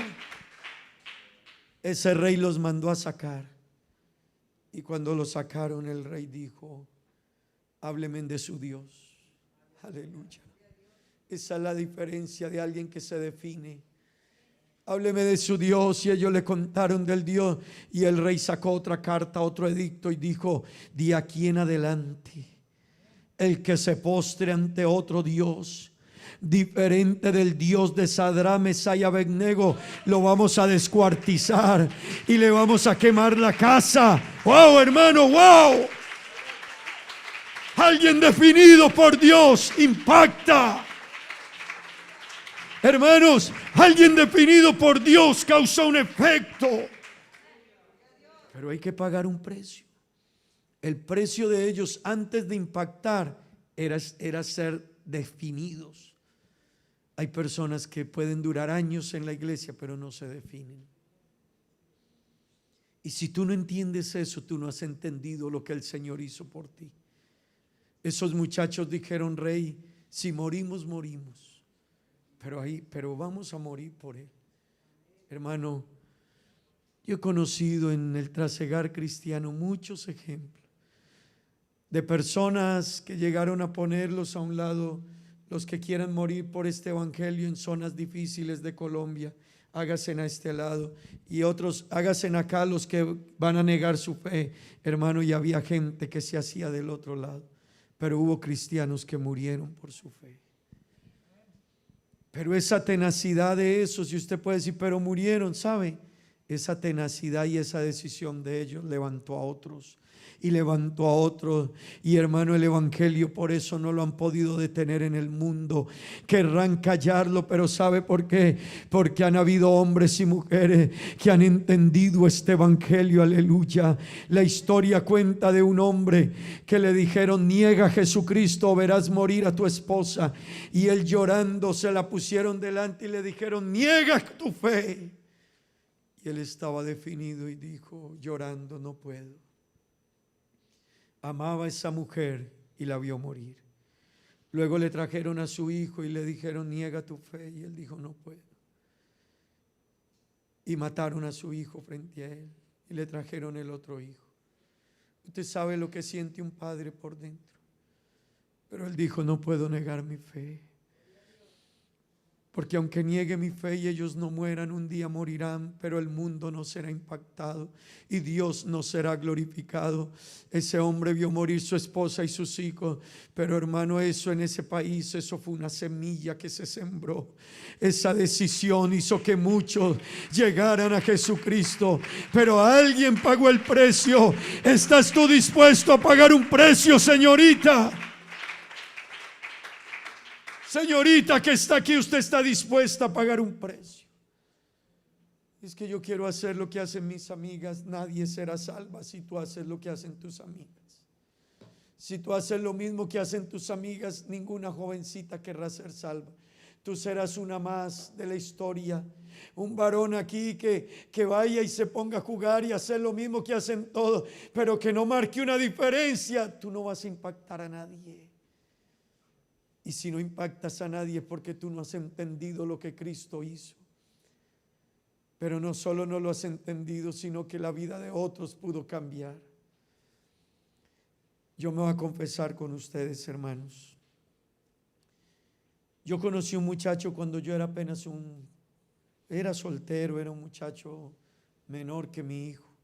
[SPEAKER 6] Ese rey los mandó a sacar. Y cuando los sacaron, el rey dijo: háblenme de su Dios. Aleluya. Esa es la diferencia de alguien que se define. Hábleme de su Dios. Y ellos le contaron del Dios. Y el rey sacó otra carta, otro edicto, y dijo: de aquí en adelante, el que se postre ante otro Dios diferente del Dios de Sadrach, Mesach y Abednego, lo vamos a descuartizar y le vamos a quemar la casa. ¡Wow, hermano! ¡Wow! Alguien definido por Dios impacta. Hermanos, alguien definido por Dios causa un efecto. Pero hay que pagar un precio. El precio de ellos antes de impactar era ser definidos. Hay personas que pueden durar años en la iglesia, pero no se definen. Y si tú no entiendes eso, tú no has entendido lo que el Señor hizo por ti. Esos muchachos dijeron: rey, si morimos, morimos. Pero vamos a morir por Él. Hermano, yo he conocido en el trasegar cristiano muchos ejemplos de personas que llegaron a ponerlos a un lado. Los que quieran morir por este evangelio en zonas difíciles de Colombia, háganse a este lado. Y otros, háganse acá los que van a negar su fe. Hermano, y había gente que se hacía del otro lado. Pero hubo cristianos que murieron por su fe. Pero esa tenacidad de esos, y usted puede decir, pero murieron, ¿sabe? Esa tenacidad y esa decisión de ellos levantó a otros. Y levantó a otros. Y hermano, el evangelio por eso no lo han podido detener en el mundo. Querrán callarlo, pero ¿sabe por qué? Porque han habido hombres y mujeres que han entendido este evangelio. Aleluya. La historia cuenta de un hombre que le dijeron: niega a Jesucristo o verás morir a tu esposa. Y él llorando se la pusieron delante y le dijeron: niega tu fe. Y él estaba definido y dijo llorando: no puedo. Amaba a esa mujer y la vio morir. Luego le trajeron a su hijo y le dijeron: niega tu fe. Y él dijo: no puedo. Y mataron a su hijo frente a él y le trajeron el otro hijo. Usted sabe lo que siente un padre por dentro. Pero él dijo: no puedo negar mi fe. Porque aunque niegue mi fe y ellos no mueran, un día morirán, pero el mundo no será impactado y Dios no será glorificado. Ese hombre vio morir su esposa y sus hijos, pero hermano, eso en ese país, eso fue una semilla que se sembró. Esa decisión hizo que muchos llegaran a Jesucristo, pero alguien pagó el precio. ¿Estás tú dispuesto a pagar un precio, señorita? Señorita que está aquí, usted está dispuesta a pagar un precio. Es que yo quiero hacer lo que hacen mis amigas. Nadie será salva si tú haces lo que hacen tus amigas. Si tú haces lo mismo que hacen tus amigas, ninguna jovencita querrá ser salva. Tú serás una más de la historia. Un varón aquí que vaya y se ponga a jugar y hacer lo mismo que hacen todos, pero que no marque una diferencia. Tú no vas a impactar a nadie. Y si no impactas a nadie es porque tú no has entendido lo que Cristo hizo. Pero no solo no lo has entendido, sino que la vida de otros pudo cambiar. Yo me voy a confesar con ustedes, hermanos. Yo conocí un muchacho cuando yo era apenas era soltero, era un muchacho menor que mi hijo.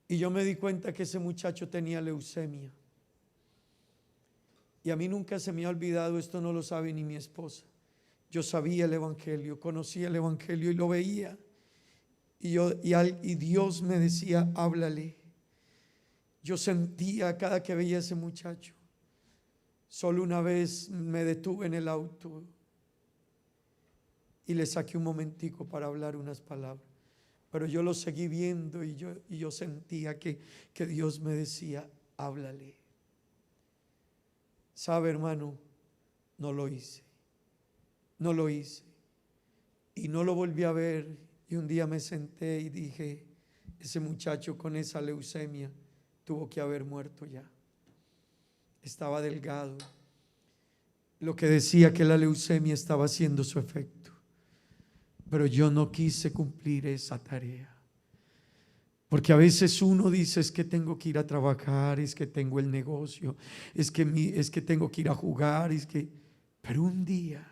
[SPEAKER 6] Y yo me di cuenta que ese muchacho tenía leucemia. Y a mí nunca se me ha olvidado, esto no lo sabe ni mi esposa. Yo sabía el evangelio, conocía el evangelio y lo veía. Y Dios me decía: háblale. Yo sentía cada que veía a ese muchacho. Solo una vez me detuve en el auto y le saqué un momentico para hablar unas palabras. Pero yo lo seguí viendo y yo sentía que Dios me decía: háblale. ¿Sabe, hermano? No lo hice. No lo hice. Y no lo volví a ver. Y un día me senté y dije: Ese muchacho con esa leucemia tuvo que haber muerto ya. Estaba delgado. Lo que decía que la leucemia estaba haciendo su efecto. Pero yo no quise cumplir esa tarea. Porque a veces uno dice, es que tengo que ir a trabajar, es que tengo el negocio, es que tengo que ir a jugar, pero un día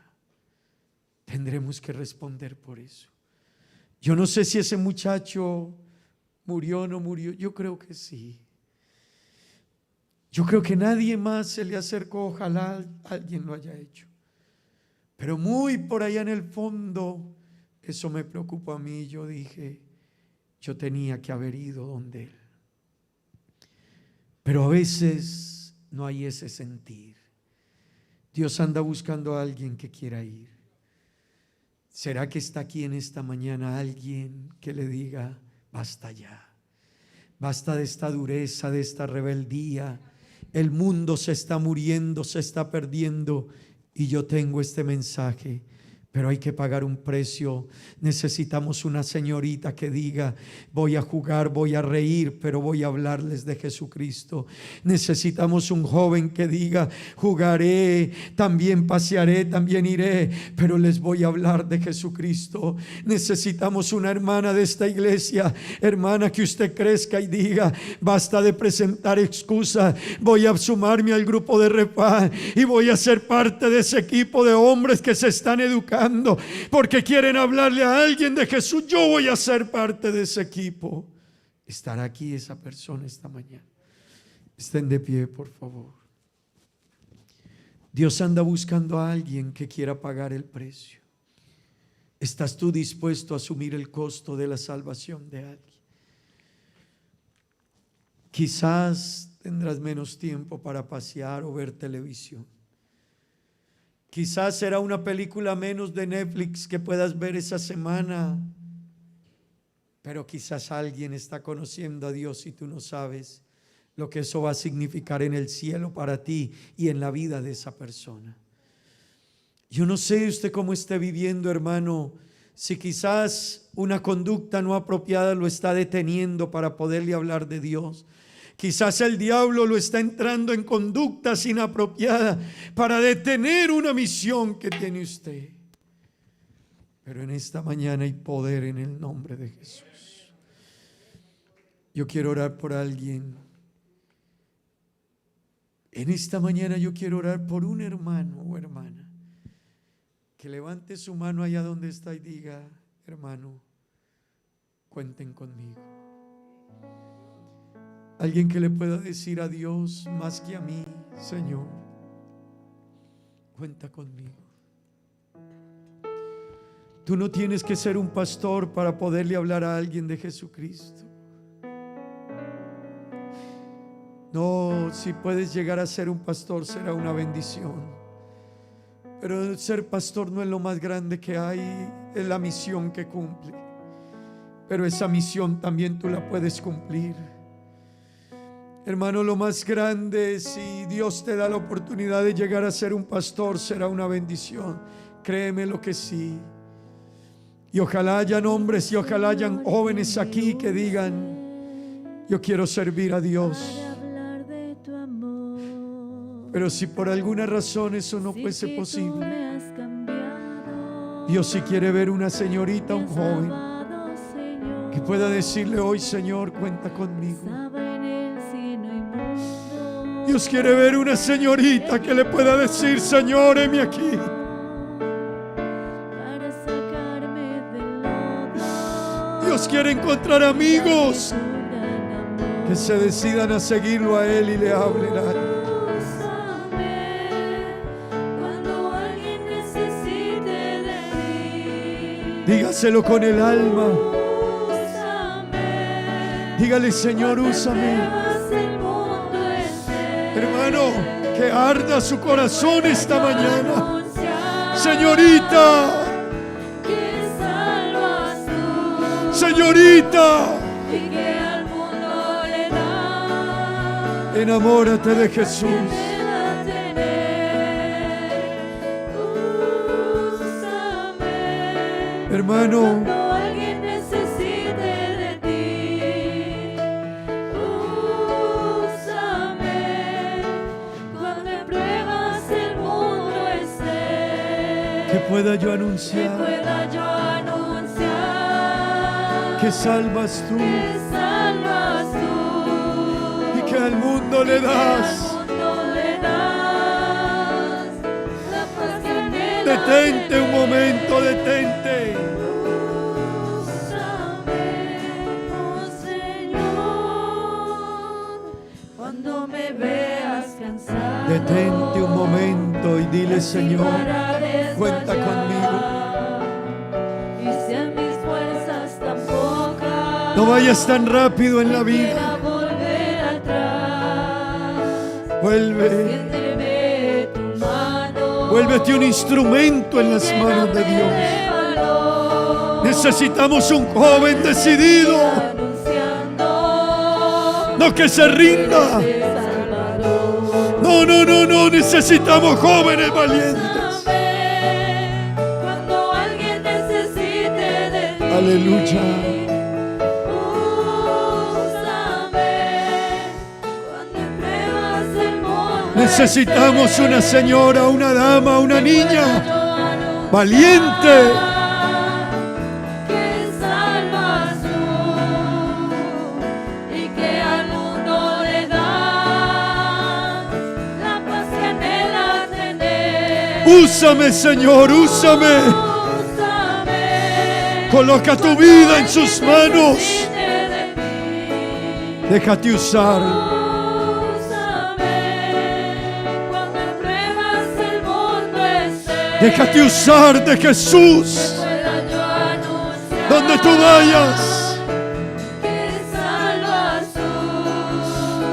[SPEAKER 6] tendremos que responder por eso. Yo no sé si ese muchacho murió o no murió, yo creo que sí. Yo creo que nadie más se le acercó, ojalá alguien lo haya hecho. Pero muy por allá en el fondo, eso me preocupó a mí. Yo dije, yo tenía que haber ido donde él. Pero a veces no hay ese sentir. Dios anda buscando a alguien que quiera ir. ¿Será que está aquí en esta mañana alguien que le diga, basta ya? Basta de esta dureza, de esta rebeldía. El mundo se está muriendo, se está perdiendo, y yo tengo este mensaje. Pero hay que pagar un precio. Necesitamos una señorita que diga, voy a jugar, voy a reír, pero voy a hablarles de Jesucristo. Necesitamos un joven que diga, jugaré, también pasearé, también iré, pero les voy a hablar de Jesucristo. Necesitamos una hermana de esta iglesia, hermana, que usted crezca y diga, basta de presentar excusas, voy a sumarme al grupo de Refá y voy a ser parte de ese equipo de hombres que se están educando porque quieren hablarle a alguien de Jesús. Yo voy a ser parte de ese equipo. ¿Estará aquí esa persona esta mañana? Estén de pie, por favor. Dios anda buscando a alguien que quiera pagar el precio. ¿Estás tú dispuesto a asumir el costo de la salvación de alguien? Quizás tendrás menos tiempo para pasear o ver televisión. Quizás será una película menos de Netflix que puedas ver esa semana, pero quizás alguien está conociendo a Dios y tú no sabes lo que eso va a significar en el cielo para ti y en la vida de esa persona. Yo no sé usted cómo esté viviendo, hermano, si quizás una conducta no apropiada lo está deteniendo para poderle hablar de Dios. Quizás el diablo lo está entrando en conductas inapropiadas para detener una misión que tiene usted. Pero en esta mañana hay poder en el nombre de Jesús. Yo quiero orar por alguien. En esta mañana yo quiero orar por un hermano o hermana que levante su mano allá donde está y diga, hermano, cuenten conmigo. Alguien que le pueda decir a Dios más que a mí, Señor, cuenta conmigo. Tú no tienes que ser un pastor para poderle hablar a alguien de Jesucristo. No, si puedes llegar a ser un pastor será una bendición. Pero ser pastor no es lo más grande que hay, es la misión que cumple. Pero esa misión también tú la puedes cumplir. Hermano, lo más grande, si Dios te da la oportunidad de llegar a ser un pastor, será una bendición. Créeme lo que sí. Y ojalá hayan hombres y ojalá hayan jóvenes aquí que digan, yo quiero servir a Dios. Pero si por alguna razón eso no fuese posible, Dios sí quiere ver una señorita, un joven, que pueda decirle hoy, Señor, cuenta conmigo. Dios quiere ver una señorita que le pueda decir, Señor, heme aquí. Dios quiere encontrar amigos que se decidan a seguirlo a Él y le hablen a Él. Dígaselo con el alma. Dígale, Señor, úsame. Hermano, que arda su corazón esta mañana. Señorita, señorita, enamórate de Jesús. Hermano, que pueda yo
[SPEAKER 2] que
[SPEAKER 6] anunciar
[SPEAKER 2] pueda yo anunciar
[SPEAKER 6] que salvas tú
[SPEAKER 2] que salvas tú
[SPEAKER 6] y que al mundo le
[SPEAKER 2] y que al
[SPEAKER 6] das.
[SPEAKER 2] mundo le das la paz que anhela
[SPEAKER 6] Detente un
[SPEAKER 2] tener.
[SPEAKER 6] momento, detente.
[SPEAKER 2] Úsame, oh Señor, cuando me veas cansado.
[SPEAKER 6] Detente un momento y dile, Señor, cuenta conmigo.
[SPEAKER 2] Y si en mis fuerzas tan pocas,
[SPEAKER 6] No vayas tan rápido en la vida.
[SPEAKER 2] quiera volver atrás.
[SPEAKER 6] Vuelve,
[SPEAKER 2] Tiéndeme tu mano.
[SPEAKER 6] vuélvete un instrumento en las manos de Dios.
[SPEAKER 2] Lléname de valor.
[SPEAKER 6] Necesitamos un joven decidido,
[SPEAKER 2] Anunciando
[SPEAKER 6] no que se rinda.
[SPEAKER 2] de Salvador.
[SPEAKER 6] No, no, no, no, necesitamos jóvenes valientes.
[SPEAKER 2] Úsame cuando alguien necesite de ti.
[SPEAKER 6] Aleluya.
[SPEAKER 2] Úsame cuando en pruebas el mundo
[SPEAKER 6] Necesitamos
[SPEAKER 2] esté.
[SPEAKER 6] una señora, una dama, una niña
[SPEAKER 2] Yo anunciar
[SPEAKER 6] valiente.
[SPEAKER 2] que salvas tú y que al mundo le das la paz que anhela tener.
[SPEAKER 6] Úsame, Señor, úsame.
[SPEAKER 2] Úsame
[SPEAKER 6] Coloca tu vida en sus manos.
[SPEAKER 2] necesite de ti.
[SPEAKER 6] Déjate usar.
[SPEAKER 2] Úsame cuando en pruebas el mundo esté.
[SPEAKER 6] Déjate usar de Jesús.
[SPEAKER 2] Pueda yo anunciar
[SPEAKER 6] Donde tú vayas,
[SPEAKER 2] que salvas tú.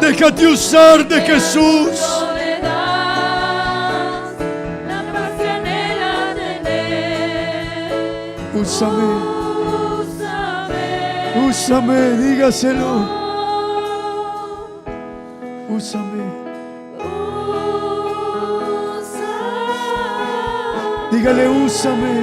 [SPEAKER 6] déjate usar de Jesús.
[SPEAKER 2] No le das la paz que anhela tener.
[SPEAKER 6] Úsame,
[SPEAKER 2] Úsame.
[SPEAKER 6] úsame, dígaselo. Úsame.
[SPEAKER 2] Úsame.
[SPEAKER 6] Dígale, úsame.